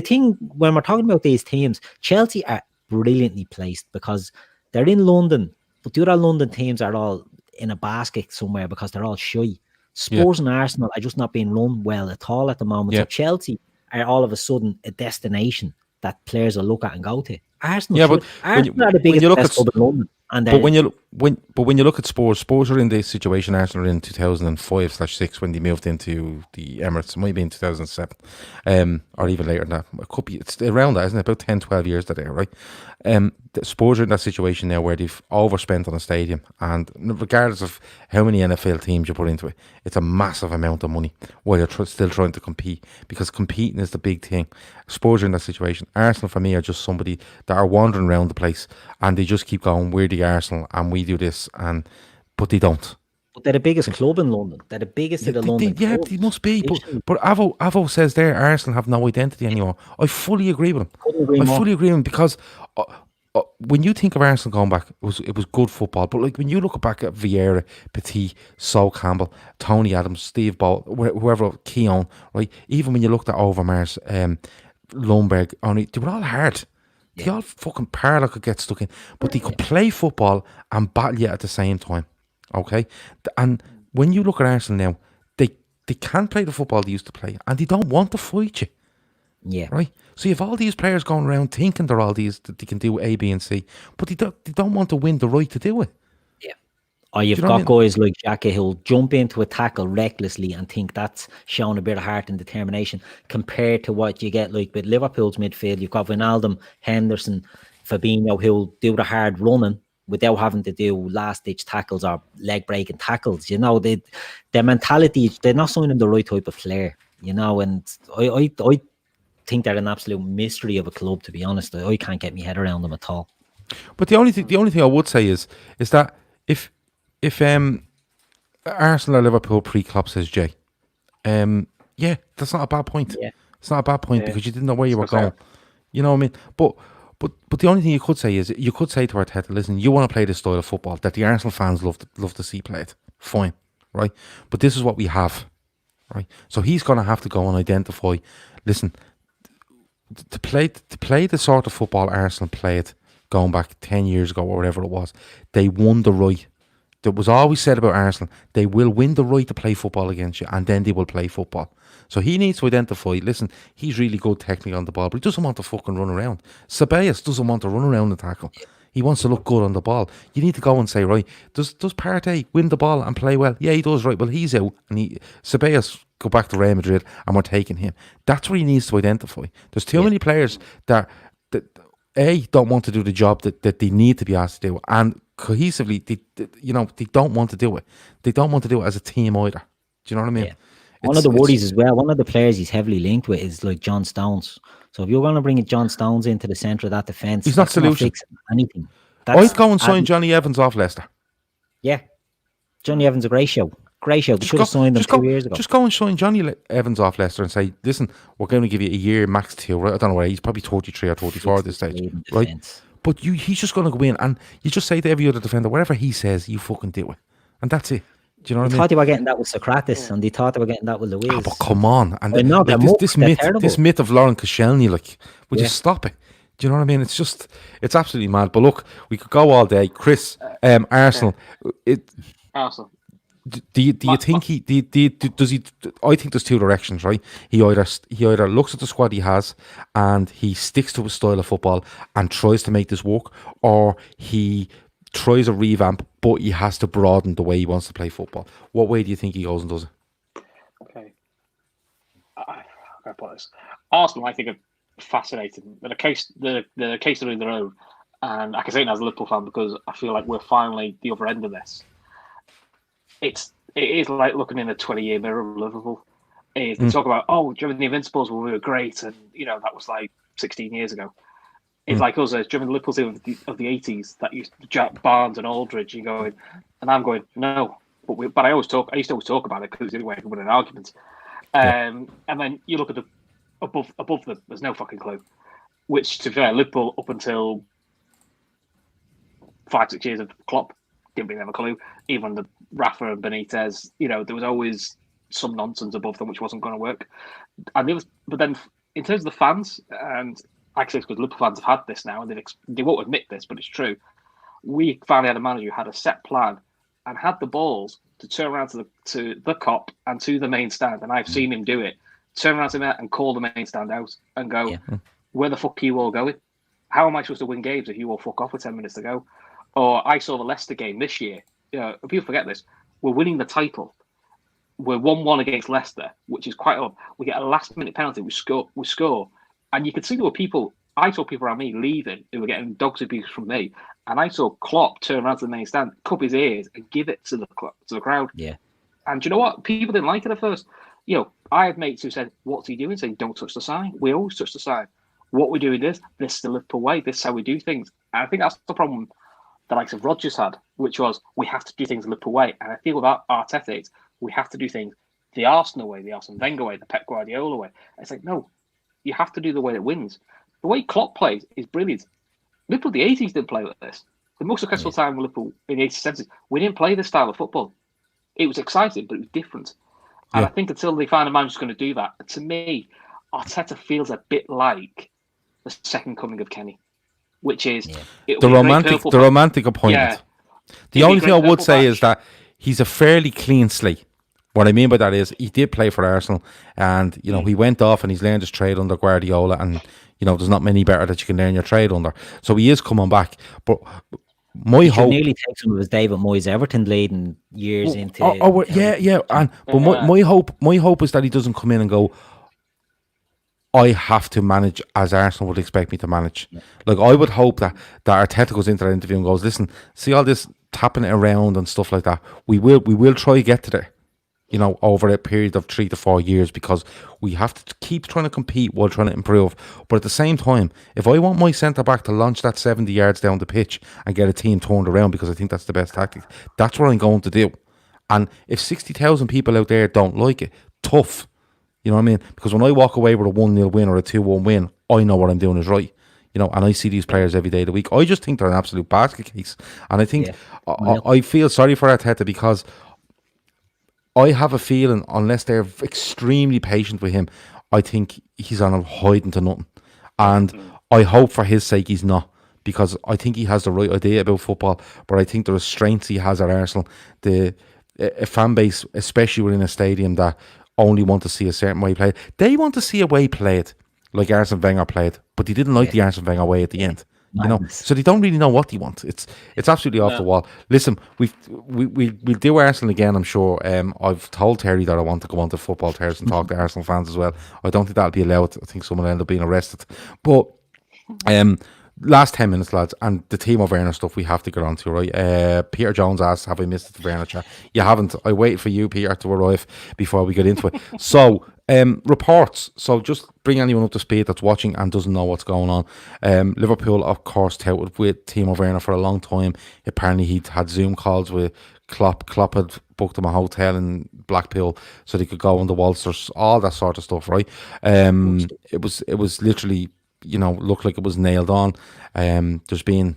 thing, when we're talking about these teams, Chelsea are brilliantly placed because they're in London, but the other London teams are all in a basket somewhere because they're all shy. Spurs and Arsenal are just not being run well at all at the moment. So Chelsea are all of a sudden a destination that players will look at and go to. Arsenal are the biggest club in London. But when you look at Spurs are in this situation Arsenal in 2005/6 when they moved into the Emirates. It might be in 2007, or even later than that. It could be. It's around that, isn't it? About 10-12 years that there, right? The Spurs are in that situation now where they've overspent on a stadium, and regardless of how many NFL teams you put into it, it's a massive amount of money while you're still trying to compete, because competing is the big thing. Spurs are in that situation. Arsenal, for me, are just somebody that are wandering around the place and they just keep going, we're the Arsenal and we do this, but they don't. But they're the biggest club in London. They're the biggest of the London clubs. They must be. But Avo says there, Arsenal have no identity anymore. I fully agree with him. I fully agree with him, because when you think of Arsenal going back, it was good football. But like when you look back at Vieira, Petit, Sol Campbell, Tony Adams, Steve Bolt, whoever, Keown, right? Even when you looked at Overmars, Lundberg, they were all hard. They all fucking Parlour could get stuck in, but they could play football and battle you at the same time. Okay, and when you look at Arsenal now, they can't play the football they used to play, and they don't want to fight you. Yeah, right. So you have all these players going around thinking they're all these that they can do A, B, and C, but they don't want to win the right to do it. Or you've got guys like Xhaka who'll jump into a tackle recklessly and think that's showing a bit of heart and determination, compared to what you get like with Liverpool's midfield. You've got Wijnaldum, Henderson, Fabinho, who'll do the hard running without having to do last-ditch tackles or leg-breaking tackles. You know, their mentality, they're not signing the right type of player, you know, and I think they're an absolute mystery of a club, to be honest. I can't get my head around them at all. But the only thing I would say is that if Arsenal or Liverpool pre-Klopp, says Jay, that's not a bad point. Yeah. It's not a bad point because you didn't know where you were going. You know what I mean? But the only thing you could say is, you could say to Arteta, listen, you want to play this style of football that the Arsenal fans love to see played. Fine, right? But this is what we have, right? So he's going to have to go and identify. Listen, to play the sort of football Arsenal played going back 10 years ago or whatever it was, they won the right. That was always said about Arsenal. They will win the right to play football against you, and then they will play football. So he needs to identify, listen, he's really good technically on the ball, but he doesn't want to fucking run around. Ceballos doesn't want to run around and tackle. He wants to look good on the ball. You need to go and say, right, does Partey win the ball and play well? Yeah, he does, right. Well, he's out. And Ceballos go back to Real Madrid and we're taking him. That's what he needs to identify. There's too many players that don't want to do the job that they need to be asked to do. And cohesively, they don't want to do it. They don't want to do it as a team either. Do you know what I mean? Yeah. One of the worries as well, one of the players he's heavily linked with is like John Stones. So if you're going to bring John Stones into the centre of that defence, he's not solution. Anything. I'd go and sign Johnny Evans off Leicester. Yeah. Johnny Evans a great show. Great show. They should have signed him 2 years ago. Just go and sign Johnny Evans off Leicester and say, listen, we're going to give you a year max 2, right? I don't know where he's probably 33 or 34 at this stage, right? But he's just going to go in and you just say to every other defender, whatever he says, you fucking do it. And that's it. Do you know what I mean? They thought they were getting that with Socrates, and they thought they were getting that with Luis. Oh, but come on! And this myth of Lauren Koscielny, would you stop it? Do you know what I mean? It's absolutely mad. But look, we could go all day. Chris, Arsenal. Arsenal. Do you think does he? I think there's 2 directions, right? He either looks at the squad he has and he sticks to his style of football and tries to make this work, or he tries a revamp, but he has to broaden the way he wants to play football. What way do you think he goes and does it? Okay. I put this. Arsenal, I think, are fascinating. They're the case of their own. And I can say it as a Liverpool fan because I feel like we're finally the other end of this. It is like looking in a 20-year mirror of Liverpool. They talk about, during the Invincibles when we were great, and that was like 16 years ago. It's like us, during the Liverpool team of the 80s that used to Jack Barnes and Aldridge, and I'm going, no. But I used to always talk about it because it's the only way I can win an argument. And then you look at the above them, there's no fucking clue. Which, to be fair, Liverpool up until 5-6 years of Klopp didn't really have a clue. Even the Rafa and Benitez, there was always some nonsense above them which wasn't going to work. But then in terms of the fans, and actually because Liverpool fans have had this now, and they won't admit this, but it's true. We finally had a manager who had a set plan and had the balls to turn around to the cop and to the main stand, and I've seen him do it. Turn around to him and call the main stand out and go, where the fuck are you all going? How am I supposed to win games if you all fuck off with 10 minutes to go? Or I saw the Leicester game this year. People forget this. We're winning the title. We're 1-1 against Leicester, which is quite odd. We get a last-minute penalty. We score. And you could see there were people, I saw people around me leaving who were getting dogs abuse from me. And I saw Klopp turn around to the main stand, cup his ears, and give it to the crowd. Yeah. And do you know what? People didn't like it at first. I had mates who said, what's he doing? Saying, don't touch the sign. We always touch the sign. What we're doing is, this is the Liverpool way. This is how we do things. And I think that's the problem the likes of Rodgers had, which was, we have to do things the Liverpool way. And I feel with Arteta, we have to do things the Arsenal way, the Arsene Wenger way, the Pep Guardiola way. It's like, no, you have to do the way that wins. The way Klopp plays is brilliant. Liverpool, the 80s didn't play like this. The most successful time in Liverpool in the 80s, 70s, we didn't play this style of football. It was exciting, but it was different. And I think until they find a manager who's going to do that, to me, Arteta feels a bit like the second coming of Kenny, which is the romantic appointment. Yeah. The only thing I would say is that he's a fairly clean slate. What I mean by that is he did play for Arsenal, and he went off and he's learned his trade under Guardiola, and there's not many better that you can learn your trade under. So he is coming back, but my hope nearly take some of his David Moyes Everton leading years into. My hope is that he doesn't come in and go, I have to manage as Arsenal would expect me to manage. Yeah. Like, I would hope that Arteta goes into that interview and goes, listen, see all this tapping it around and stuff like that. We will try to get to there, over a period of 3 to 4 years, because we have to keep trying to compete while trying to improve. But at the same time, if I want my centre-back to launch that 70 yards down the pitch and get a team turned around, because I think that's the best tactic, that's what I'm going to do. And if 60,000 people out there don't like it, tough. You know what I mean? Because when I walk away with a 1-0 win or a 2-1 win, I know what I'm doing is right. And I see these players every day of the week. I just think they're an absolute basket case. And I think I feel sorry for Arteta, because I have a feeling, unless they're extremely patient with him, I think he's on a hiding to nothing. And I hope for his sake he's not, because I think he has the right idea about football, but I think the restraints he has at Arsenal, a fan base, especially within a stadium that only want to see a certain way played, they want to see a way played like Arsene Wenger played, but they didn't like the Arsene Wenger way at the end. You know, so they don't really know what they want. It's absolutely off the wall. Listen, we'll do Arsenal again, I'm sure. I've told Terry that I want to go on to football terrace and talk to Arsenal fans as well. I don't think that'll be allowed. I think someone will end up being arrested. But last 10 minutes, lads, and the Timo Werner stuff we have to get on to, right? Peter Jones asks, have I missed the Werner chat? You haven't. I waited for you, Peter, to arrive before we get into it. So, reports. So just bring anyone up to speed that's watching and doesn't know what's going on. Liverpool, of course, touted with Timo Werner for a long time. Apparently he'd had Zoom calls with Klopp. Klopp had booked him a hotel in Blackpool so they could go on the waltzers, all that sort of stuff, right? It was literally, you know, looked like it was nailed on. There's been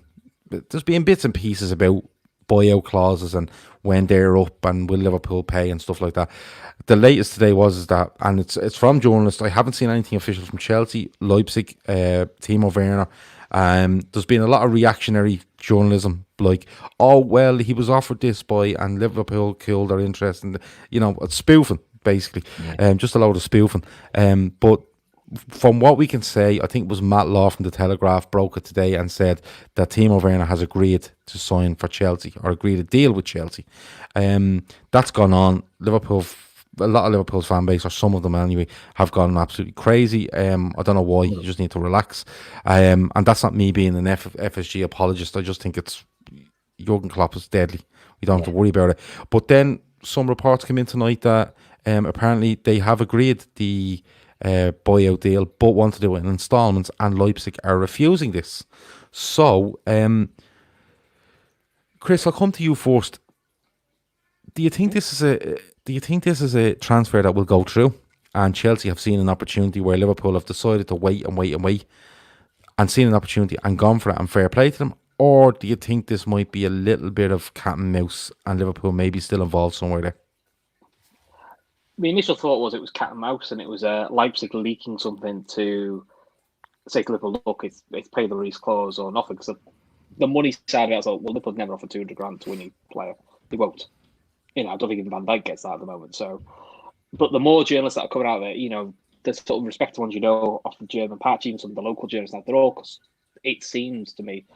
bits and pieces about buyout clauses and when they're up and will Liverpool pay and stuff like that. The latest today is that, and it's from journalists. I haven't seen anything official from Chelsea, Leipzig, Timo Werner. There's been a lot of reactionary journalism, like, oh well, he was offered this by and Liverpool killed their interest, and you know, it's spoofing basically. Just a load of spoofing. But from what we can say, I think it was Matt Law from the Telegraph broke it today and said that Timo Werner has agreed to sign for Chelsea, or agreed a deal with Chelsea. That's gone on. Liverpool, a lot of Liverpool's fan base, or some of them anyway, have gone absolutely crazy. I don't know why. You just need to relax. And that's not me being an FSG apologist. I just think it's Jurgen Klopp is deadly. We don't have to worry about it. But then some reports came in tonight that apparently they have agreed the buyout deal, but want to do it in installments, and Leipzig are refusing this. So, Chris, I'll come to you first. Do you think this is a transfer that will go through, and Chelsea have seen an opportunity where Liverpool have decided to wait and seen an opportunity and gone for it, and fair play to them? Or do you think this might be a little bit of cat and mouse and Liverpool maybe still involved somewhere there? The initial thought was it was cat and mouse, and it was Leipzig leaking something to say to Liverpool, look, it's pay the release clause or nothing. Because the money side of it, I was like, well, Liverpool never offer 200 grand to any player. They won't. You know, I don't think even Van Dijk gets that at the moment. So, but the more journalists that are coming out there, you know, there's sort of respected ones, you know, off the German patch, even some of the local journalists, that they're all, because it seems to me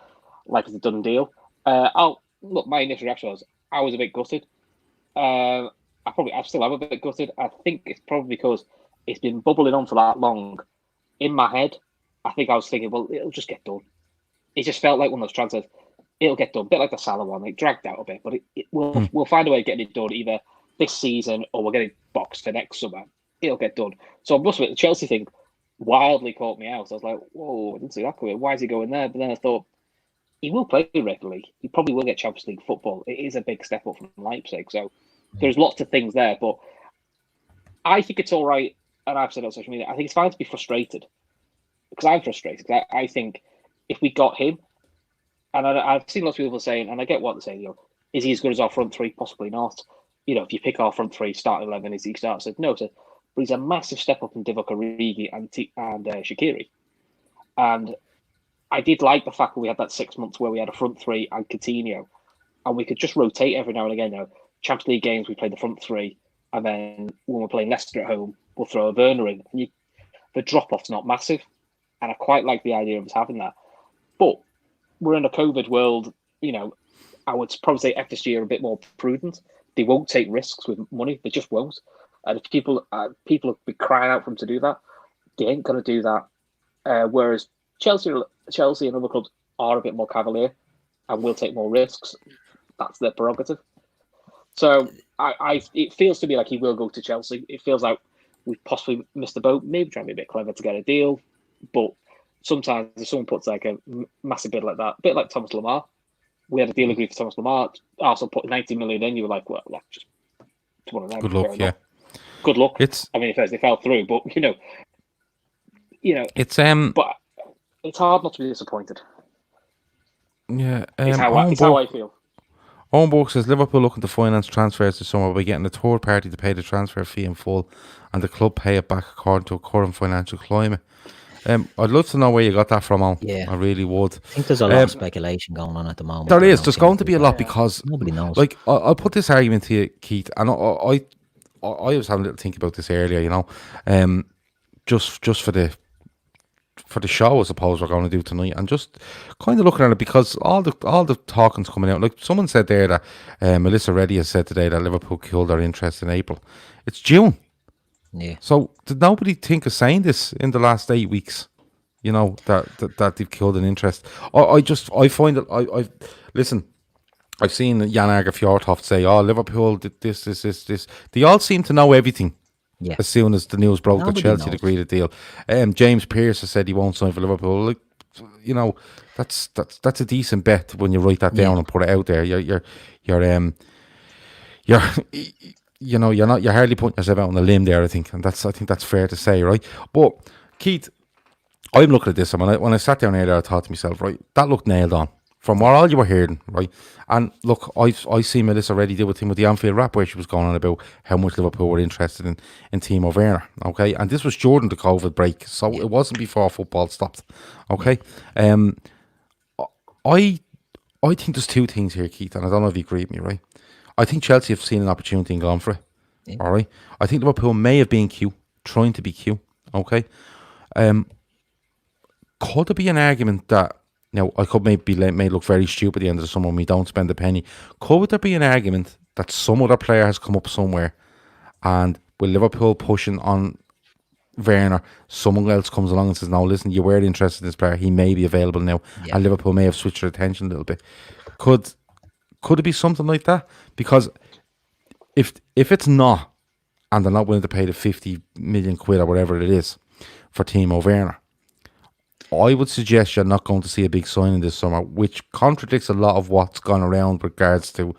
like it's a done deal. My initial reaction was I was a bit gutted. I still am a bit gutted. I think it's probably because it's been bubbling on for that long. In my head, I think I was thinking, well, it'll just get done. It just felt like one of those transfers. It'll get done, a bit like the Salah one. It dragged out a bit, but we'll find a way of getting it done either this season or we'll get it boxed for next summer. It'll get done. So I must admit, the Chelsea thing wildly caught me out. So I was like, whoa, I didn't see that coming. Why is he going there? But then I thought, he will play regularly. He probably will get Champions League football. It is a big step up from Leipzig. So there's lots of things there. But I think it's all right, and I've said it on social media, I think it's fine to be frustrated. Because I'm frustrated. I think if we got him, and I've seen lots of people saying, and I get what they're saying, you know, is he as good as our front three? Possibly not. You know, if you pick our front three, starting 11, is he starts? No, but he's a massive step up in Divock Origi and Shaqiri. And I did like the fact that we had that 6 months where we had a front three and Coutinho, and we could just rotate every now and again. You know, Champions League games, we played the front three, and then when we're playing Leicester at home, we'll throw a Werner in. And the drop-off's not massive, and I quite like the idea of us having that. But we're in a COVID world, you know, I would probably say FSG are a bit more prudent. They won't take risks with money. They just won't. And if people will be crying out for them to do that, they ain't going to do that. Whereas Chelsea and other clubs are a bit more cavalier and will take more risks. That's their prerogative. So it feels to me like he will go to Chelsea. It feels like we've possibly missed the boat. Maybe trying to be a bit clever to get a deal. But sometimes if someone puts like a massive bid like that, a bit like Thomas Lemar, we had a deal agreed for Thomas Lemar. Arsenal put 90 million in. You were like, well, just one of them. Good luck, yeah. Good luck. I mean, if they fell through, but you know, it's but it's hard not to be disappointed. Yeah, it's how I feel. Owenburg says Liverpool looking to finance transfers this summer by getting a third party to pay the transfer fee in full and the club pay it back according to a current financial climate. I'd love to know where you got that from, Owen. Yeah. I really would. I think there's a lot of speculation going on at the moment. There is. There's going to be a lot because nobody knows. Like, I'll put this argument to you, Keith, and I was having a little think about this earlier, you know, just for the show, I suppose we're going to do tonight, and just kind of looking at it because all the talking's coming out. Like someone said there that Melissa Reddy has said today that Liverpool killed their interest in April. It's June. Yeah. So did nobody think of saying this in the last 8 weeks? You know that they've killed an interest. I find it. Listen. I've seen Jan Arge Fjordhoft say, "Oh, Liverpool did this." They all seem to know everything. Yeah. As soon as the news broke that Nobody Chelsea knows. agreed a deal, James Pearce has said he won't sign for Liverpool. Like, you know, that's a decent bet when you write that down and put it out there. You're hardly putting yourself out on a limb there. I think that's fair to say, right? But Keith, I'm looking at this, and when I sat down earlier, I thought to myself, right, that looked nailed on from what all you were hearing, right? And look, I see Melissa already did with him with the Anfield rap where she was going on about how much Liverpool were interested in Timo Werner, okay? And this was during the COVID break, so it wasn't before football stopped, okay? I think there's two things here, Keith, and I don't know if you agree with me, right? I think Chelsea have seen an opportunity and gone for it, all right? I think Liverpool may have been cute, trying to be cute, okay? Could there be an argument that, now, I could may look very stupid at the end of the summer when we don't spend a penny. Could there be an argument that some other player has come up somewhere and with Liverpool pushing on Werner, someone else comes along and says, no, listen, you were interested in this player, he may be available now, and Liverpool may have switched their attention a little bit. Could it be something like that? Because if it's not, and they're not willing to pay the 50 million quid or whatever it is for Timo Werner, I would suggest you're not going to see a big signing this summer, which contradicts a lot of what's gone around with regards to,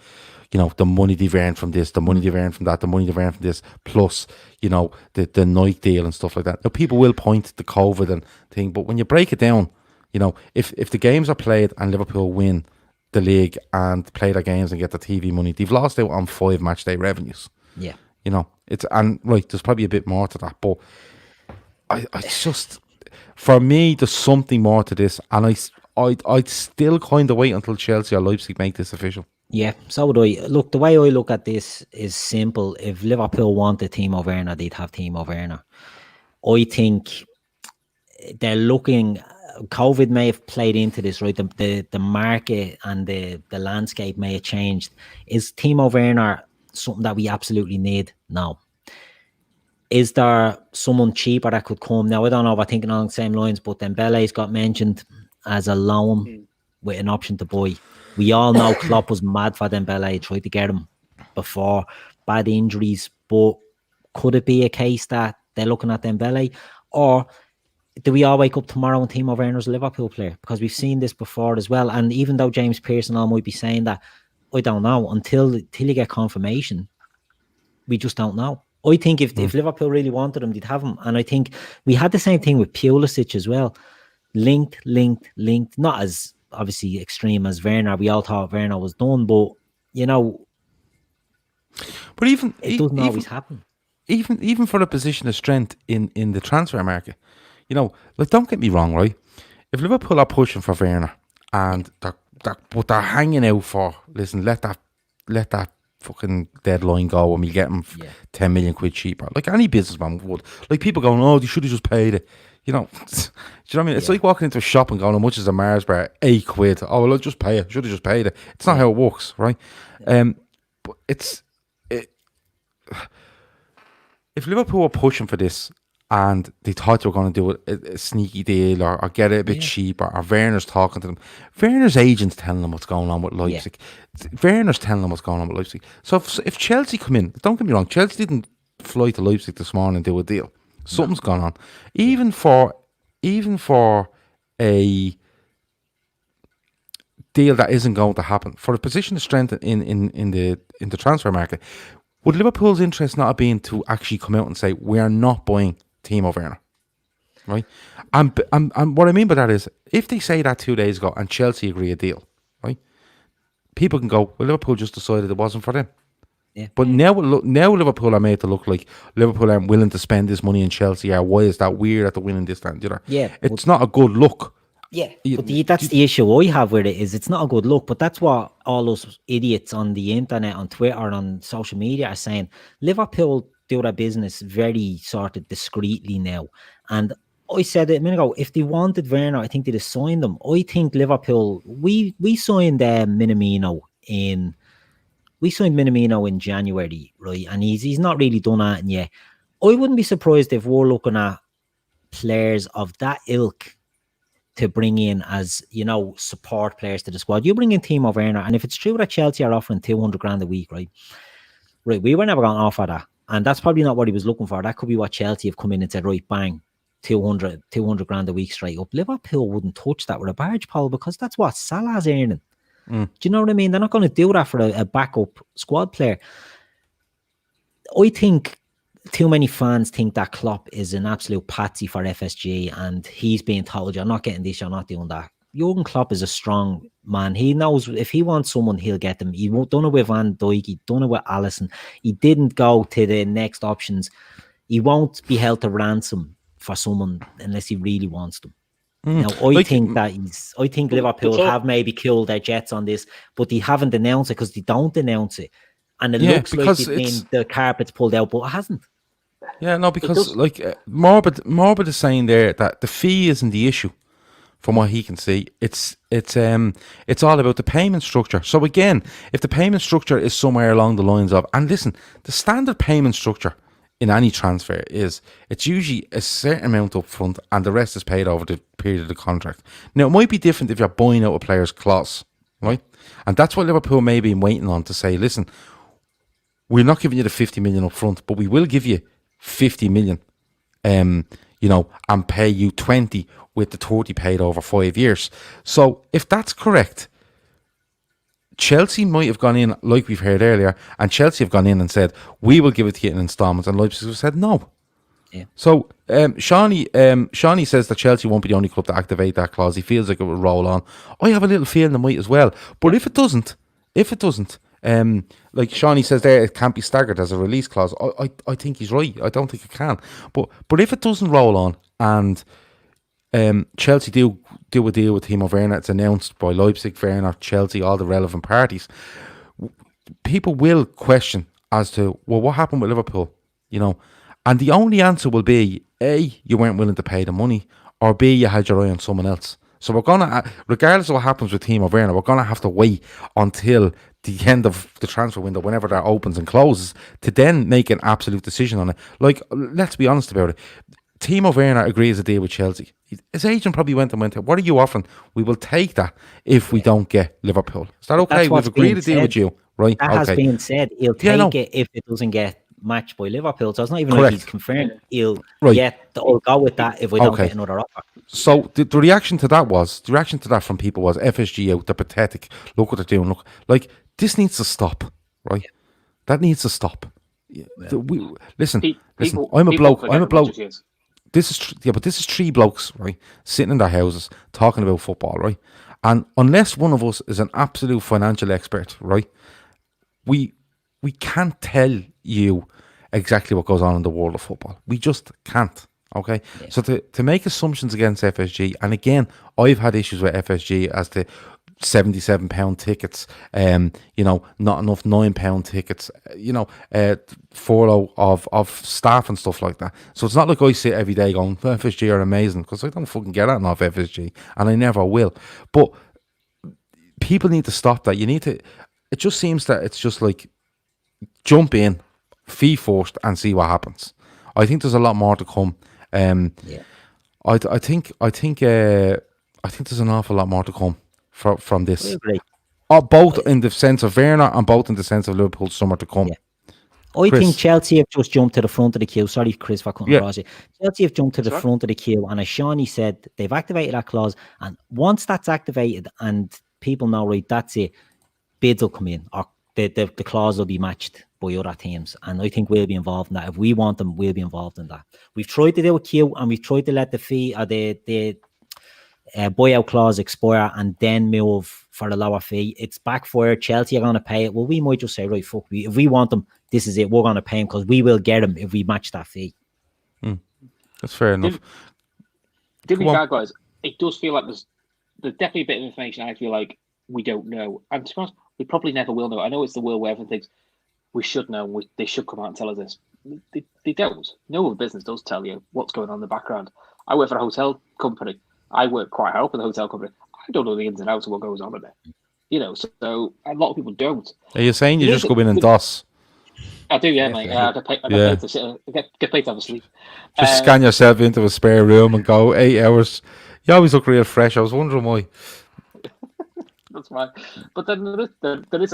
you know, the money they've earned from this, the money they've earned from that, the money they've earned from this, plus, you know, the Nike deal and stuff like that. Now, people will point to the COVID and thing, but when you break it down, you know, if the games are played and Liverpool win the league and play their games and get the TV money, they've lost out on 5 match day revenues. Yeah. You know, there's probably a bit more to that, but I just... For me, there's something more to this, and I'd still kind of wait until Chelsea or Leipzig make this official. Yeah, so would I. Look, the way I look at this is simple. If Liverpool wanted Timo Werner, they'd have Timo Werner. I think they're looking... COVID may have played into this, right? The market and the landscape may have changed. Is Timo Werner something that we absolutely need? No. Is there someone cheaper that could come? Now, I don't know if I'm thinking along the same lines, but Dembele's got mentioned as a loan with an option to buy. We all know Klopp was mad for Dembele, tried to get him before, bad injuries, but could it be a case that they're looking at Dembele? Or do we all wake up tomorrow and Timo Werner's a Liverpool player? Because we've seen this before as well. And even though James Pearce and all might be saying that, I don't know. Until you get confirmation, we just don't know. I think if Liverpool really wanted him, they'd have him. And I think we had the same thing with Pulisic as well. Linked. Not as obviously extreme as Werner. We all thought Werner was done, but you know, but it doesn't always happen. Even for a position of strength in the transfer market, you know, like, don't get me wrong, right? If Liverpool are pushing for Werner and they're hanging out for, listen, let that fucking deadline go and we get him 10 million quid cheaper. Like any businessman would. Like people going, oh, they should have just paid it. You know, do you know what I mean? It's like walking into a shop and going, how much is a Mars bar? 8 quid. Oh, well, I'll just pay it. Should have just paid it. It's not how it works, right? But if Liverpool were pushing for this and they thought they were going to do a sneaky deal or get it a bit cheaper, or Werner's talking to them, Werner's agent's telling them what's going on with Leipzig. Werner's telling them what's going on with Leipzig. So if Chelsea come in, don't get me wrong, Chelsea didn't fly to Leipzig this morning and do a deal. Something's gone on. Even for a deal that isn't going to happen, for a position of strength in the transfer market, would Liverpool's interest not have been to actually come out and say, we are not buying Timo Werner? Right? And what I mean by that is, if they say that 2 days ago and Chelsea agree a deal, right? people can go, well, Liverpool just decided it wasn't for them. Yeah. But now Liverpool are made to look like Liverpool aren't willing to spend this money in Chelsea. Or why is that weird at the winning this time? Yeah, it's not a good look. Yeah, but that's the issue I have with it, is it's not a good look. But that's what all those idiots on the internet, on Twitter, on social media are saying. Liverpool do their business very sort of discreetly now. And I said it a minute ago, if they wanted Werner, I think they'd have signed him. I think Liverpool, we signed Minamino in January, right? And he's not really done anything yet. I wouldn't be surprised if we're looking at players of that ilk to bring in as, support players to the squad. You bring in Timo Werner, and if it's true that Chelsea are offering 200 grand a week, right, we were never going to offer that. And that's probably not what he was looking for. That could be what Chelsea have come in and said, right, bang, 200 grand a week straight up. Liverpool wouldn't touch that with a barge pole, because that's what Salah's earning. Do you know what I mean? They're not going to do that for a backup squad player. I think too many fans think that Klopp is an absolute patsy for FSG, and he's being told, you're not getting this, you're not doing that. Jurgen Klopp is a strong man. He knows if he wants someone, he'll get them. He done it with Van Dijk, he done it with Alisson. He didn't go to the next options. He won't be held to ransom for someone unless he really wants them. Now, I think Liverpool have maybe killed their jets on this, but they haven't announced it because they don't announce it. And it looks like the carpet's pulled out, but it hasn't. Yeah, no, because Morbid is saying there that the fee isn't the issue, from what he can see. It's all about the payment structure. So again, if the payment structure is somewhere along the lines of, and listen, the standard payment structure in any transfer is, it's usually a certain amount up front and the rest is paid over the period of the contract. Now, it might be different if you're buying out a player's clause, right? And that's what Liverpool may be waiting on, to say, listen, we're not giving you the 50 million up front, but we will give you 50 million, and pay you 20 with the 30 paid over 5 years. So if that's correct, Chelsea might have gone in, like we've heard earlier, and Chelsea have gone in and said, we will give it to you in installments, and Leipzig have said no. Yeah. So Shawnee says that Chelsea won't be the only club to activate that clause. He feels like it will roll on. I have a little feeling it might as well. But if it doesn't, like Shawnee says there, it can't be staggered as a release clause. I think he's right. I don't think it can. But if it doesn't roll on, and Chelsea do a deal with Timo Werner, it's announced by Leipzig, Werner, Chelsea, all the relevant parties, people will question as to, well, what happened with Liverpool? And the only answer will be, A, you weren't willing to pay the money, or B, you had your eye on someone else. So we're going to, regardless of what happens with Timo Werner, we're going to have to wait until the end of the transfer window, whenever that opens and closes, to then make an absolute decision on it. Like, let's be honest about it. Timo Werner agrees a deal with Chelsea. His agent probably went, what are you offering? We will take that if we don't get Liverpool. Is that okay? We've agreed a deal with you, right? That has been said. He'll take it if it doesn't get matched by Liverpool. So it's not even like he's confirmed. He'll go with that if we don't get another offer. So the reaction to that from people was, FSG out, they're pathetic. Look what they're doing. Look, like, this needs to stop, right? Yeah. That needs to stop. Yeah. Listen. I'm a bloke. This is three blokes, right, sitting in their houses talking about football, right? And unless one of us is an absolute financial expert, right, we can't tell you exactly what goes on in the world of football. We just can't. Okay, yeah. So to make assumptions against FSG, and again, I've had issues with FSG as to £77 tickets, not enough £9 tickets, furlough of staff and stuff like that. So it's not like I sit every day going, FSG are amazing, because I don't fucking get that off FSG, and I never will. But people need to stop that. It just seems that it's just like, jump in, fee first, and see what happens. I think there's a lot more to come. I think there's an awful lot more to come from this. Both in the sense of Werner and both in the sense of Liverpool's summer to come. Yeah. I think Chelsea have just jumped to the front of the queue. Sorry, Chris, for cutting across you. Chelsea have jumped to the front of the queue, and as Shawnee said, they've activated that clause, and once that's activated and people know, right, that's it, bids will come in, or the clause will be matched by other teams, and I think we'll be involved in that. If we want them, we'll be involved in that. We've tried to do a queue, and we've tried to let the fee or the buyout clause expire and then move for a lower fee. It's backfired. Chelsea are going to pay it. Well, we might just say, right, fuck, if we want them, this is it. We're going to pay him because we will get him if we match that fee. That's fair enough. To be fair, guys, it does feel like there's definitely a bit of information I feel like we don't know. And to be honest, we probably never will know. I know it's the world where everyone thinks we should know. They should come out and tell us this. They don't. No other business does tell you what's going on in the background. I work for a hotel company. I work quite high up in the hotel company. I don't know the ins and outs of what goes on in it. So a lot of people don't. Are you saying you just go in and DOS? I do, yeah, mate. I get paid to sit. Get paid to have a sleep. Just scan yourself into a spare room and go 8 hours. You always look real fresh. I was wondering why. That's right. But then there is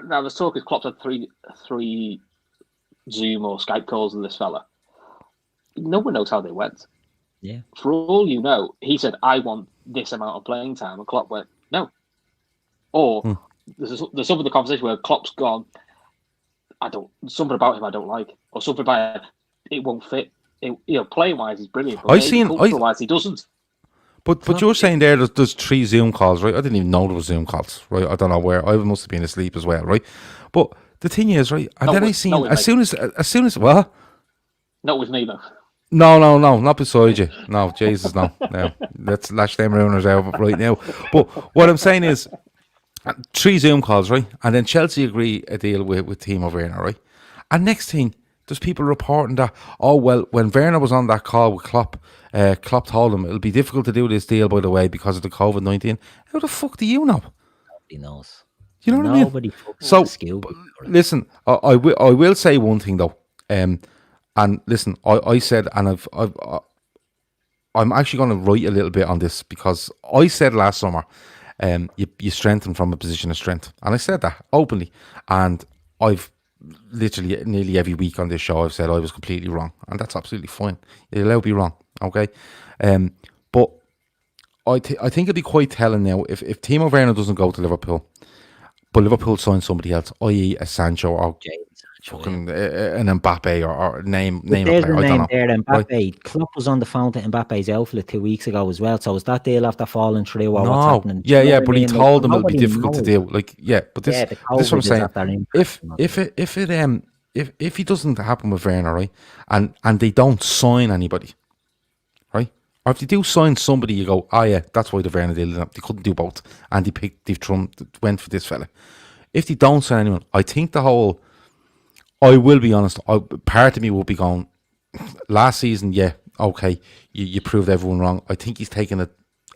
now there's talk is Klopp's had three Zoom or Skype calls with this fella. No one knows how they went. Yeah. For all you know, he said, "I want this amount of playing time," and Klopp went, "No." Or there's some of the conversation where Klopp's gone, something about him I don't like, or something about it won't fit. Playing wise he's brilliant, but wise he doesn't. But you're saying there's 3 Zoom calls, right? I didn't even know there was Zoom calls, right? I don't know where. I must have been asleep as well, right? But the thing is, right? And then I seen as soon as what? Not with me though. No, not beside you. No, Jesus, no. Let's lash them runners out right now. But what I'm saying is, 3 Zoom calls, right? And then Chelsea agree a deal with Timo Werner, right? And next thing, there's people reporting that, when Werner was on that call with Klopp, Klopp told him it'll be difficult to do this deal, by the way, because of the COVID-19. How the fuck do you know? Nobody knows. You know what I mean? So, listen, I will say one thing though. And listen, I said, and I'm actually going to write a little bit on this because I said last summer, you strengthen from a position of strength, and I said that openly, and I've literally nearly every week on this show I've said I was completely wrong, and that's absolutely fine. You're allowed to be wrong, okay? But I think it'd be quite telling now if Timo Werner doesn't go to Liverpool, but Liverpool sign somebody else, i.e. a Sancho or fucking an Mbappe or name a player. I don't know. There, Mbappe. Right. Klopp was on the phone to Mbappe's outfit 2 weeks ago as well. So is that deal after falling through or what's happening? Yeah, but he told them it'll be difficult to do. But this is what I'm saying. If it doesn't happen with Werner, right, and they don't sign anybody, right, or if they do sign somebody, you go, that's why the Werner deal. They couldn't do both, and they went for this fella. If they don't sign anyone, I think I will be honest, part of me will be going, last season, you proved everyone wrong. I think he's taken it.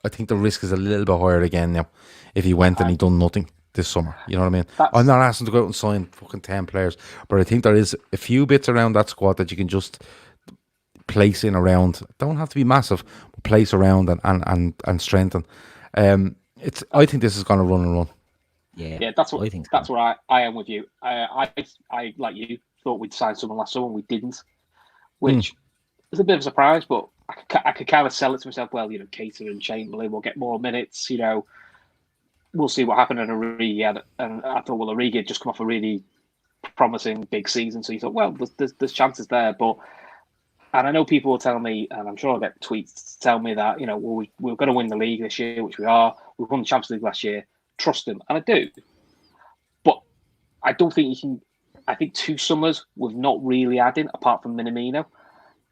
I think the risk is a little bit higher again now if he went and he done nothing this summer. You know what I mean? I'm not asking to go out and sign fucking 10 players, but I think there is a few bits around that squad that you can just place in around. Don't have to be massive, but place around and strengthen. I think this is going to run and run. Yeah, that's what I think. That's where I am with you. I like you thought we'd sign someone last summer, we didn't, which is a bit of a surprise. But I could kind of sell it to myself. Well, Keita and Chamberlain will get more minutes. We'll see what happened in Origi. And I thought, Origi had just come off a really promising big season, so you thought, well, there's chances there. And I know people will tell me, and I'm sure I'll get tweets to tell me that we're going to win the league this year, which we are. We won the Champions League last year. Trust him, and I do, but I don't think you can. I think 2 summers with not really adding, apart from Minamino,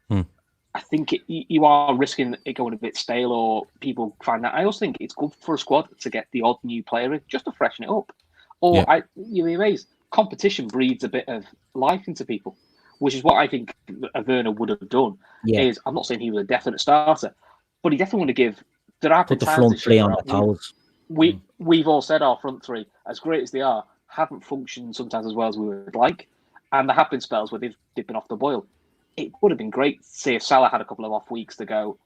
I think you are risking it going a bit stale, or people find that. I also think it's good for a squad to get the odd new player in, just to freshen it up. Or you'll be amazed. Competition breeds a bit of life into people, which is what I think a Werner would have done. Is I'm not saying he was a definite starter, but he definitely want to give. There are put the front 3 on the toes. We've all said our front 3, as great as they are, haven't functioned sometimes as well as we would like. And there have been spells where they've been off the boil. It would have been great, say, if Salah had a couple of off weeks to go,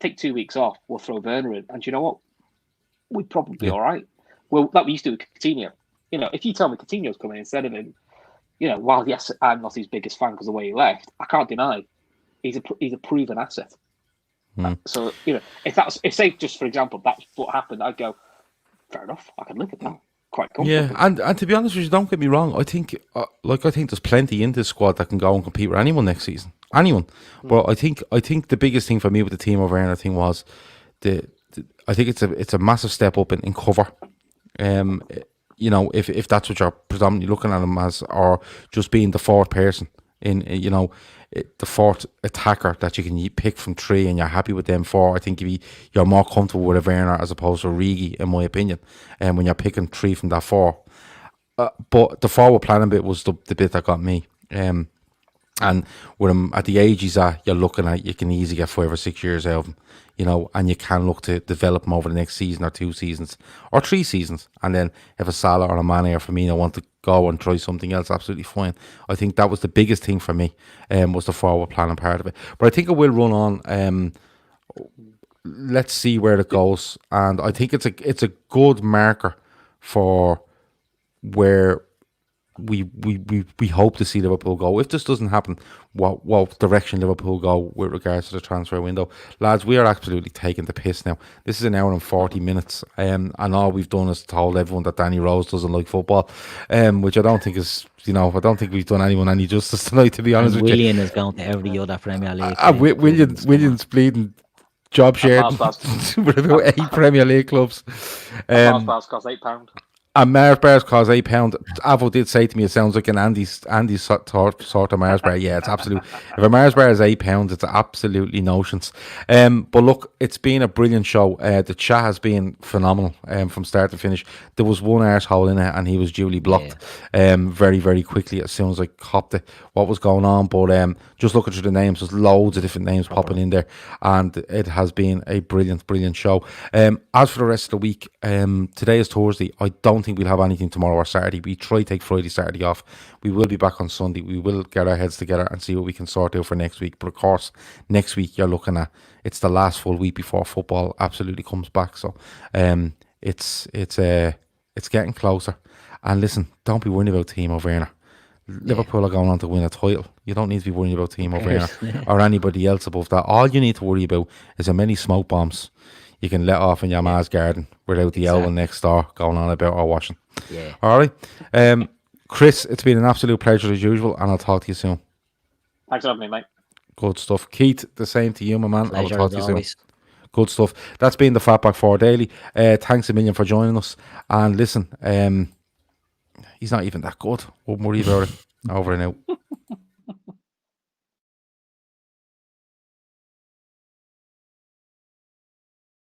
take 2 weeks off, we'll throw Werner in. And you know what? We'd probably be all right. Well, like we used to with Coutinho. If you tell me Coutinho's coming instead of him, while, yes, I'm not his biggest fan because of the way he left, I can't deny he's a proven asset. So, if say, just for example, that's what happened, I'd go, fair enough. I can live with that quite comfortably. Yeah, and to be honest with you, don't get me wrong. I think, I think there's plenty in this squad that can go and compete with anyone next season. Anyone. But I think the biggest thing for me with the Timo Werner thing was I think it's a massive step up in cover. You know, if that's what you're predominantly looking at him as, or just being the fourth person in, you know, the fourth attacker that you can pick from three and you're happy with them four, I think you're more comfortable with a Werner as opposed to a Rigi, in my opinion, and when you're picking three from that four. But the forward planning bit was the bit that got me. And with him at the age he's at, you're looking at, you can easily get 5 or 6 years out of him, you know, and you can look to develop him over the next season or 2 seasons or 3 seasons. And then if a Salah or a Mane or Firmino want to go and try something else, absolutely fine. I think that was the biggest thing for me, was the forward planning part of it. But I think it will run on. Let's see where it goes. And I think it's a good marker for where we hope to see Liverpool go. If this doesn't happen, what direction Liverpool go with regards to the transfer window. Lads, we are absolutely taking the piss now. This is an hour and 40 minutes, and all we've done is told everyone that Danny Rose doesn't like football, which I don't think is, you know, I don't think we've done anyone any justice tonight, to be honest with you. William is going to every other Premier League. William's bleeding job shared with about 8 Premier League clubs. Mars bars cost £8. And Mars bars cost £8. Avo did say to me, it sounds like an Andy's sort of Mars bar. Yeah, it's absolute. If a Mars bar is £8, it's absolutely notions. But look, it's been a brilliant show. The chat has been phenomenal from start to finish. There was one arsehole in it, and he was duly blocked very, very quickly as soon as I copped it, what was going on. But just looking through the names, there's loads of different names popping in there, and it has been a brilliant, brilliant show. As for the rest of the week, today is Thursday. I don't think we'll have anything tomorrow or Saturday. We try to take Friday, Saturday off. We will be back on Sunday. We will get our heads together and see what we can sort out for next week. But of course, next week you're looking at, it's the last full week before football absolutely comes back. So it's getting closer. And listen, don't be worrying about Timo Werner. Liverpool are going on to win a title. You don't need to be worrying about Timo Werner or anybody else above that. All you need to worry about is how many smoke bombs you can let off in your ma's garden without the elbow next door going on about our washing. Yeah. All right. Chris, it's been an absolute pleasure as usual, and I'll talk to you soon. Thanks for having me, mate. Good stuff. Keith, the same to you, my man. Pleasure, I'll talk to you soon. Good stuff. That's been the Fatback 4 Daily. Thanks a million for joining us. And listen, he's not even that good. Won't worry about it. Over and out.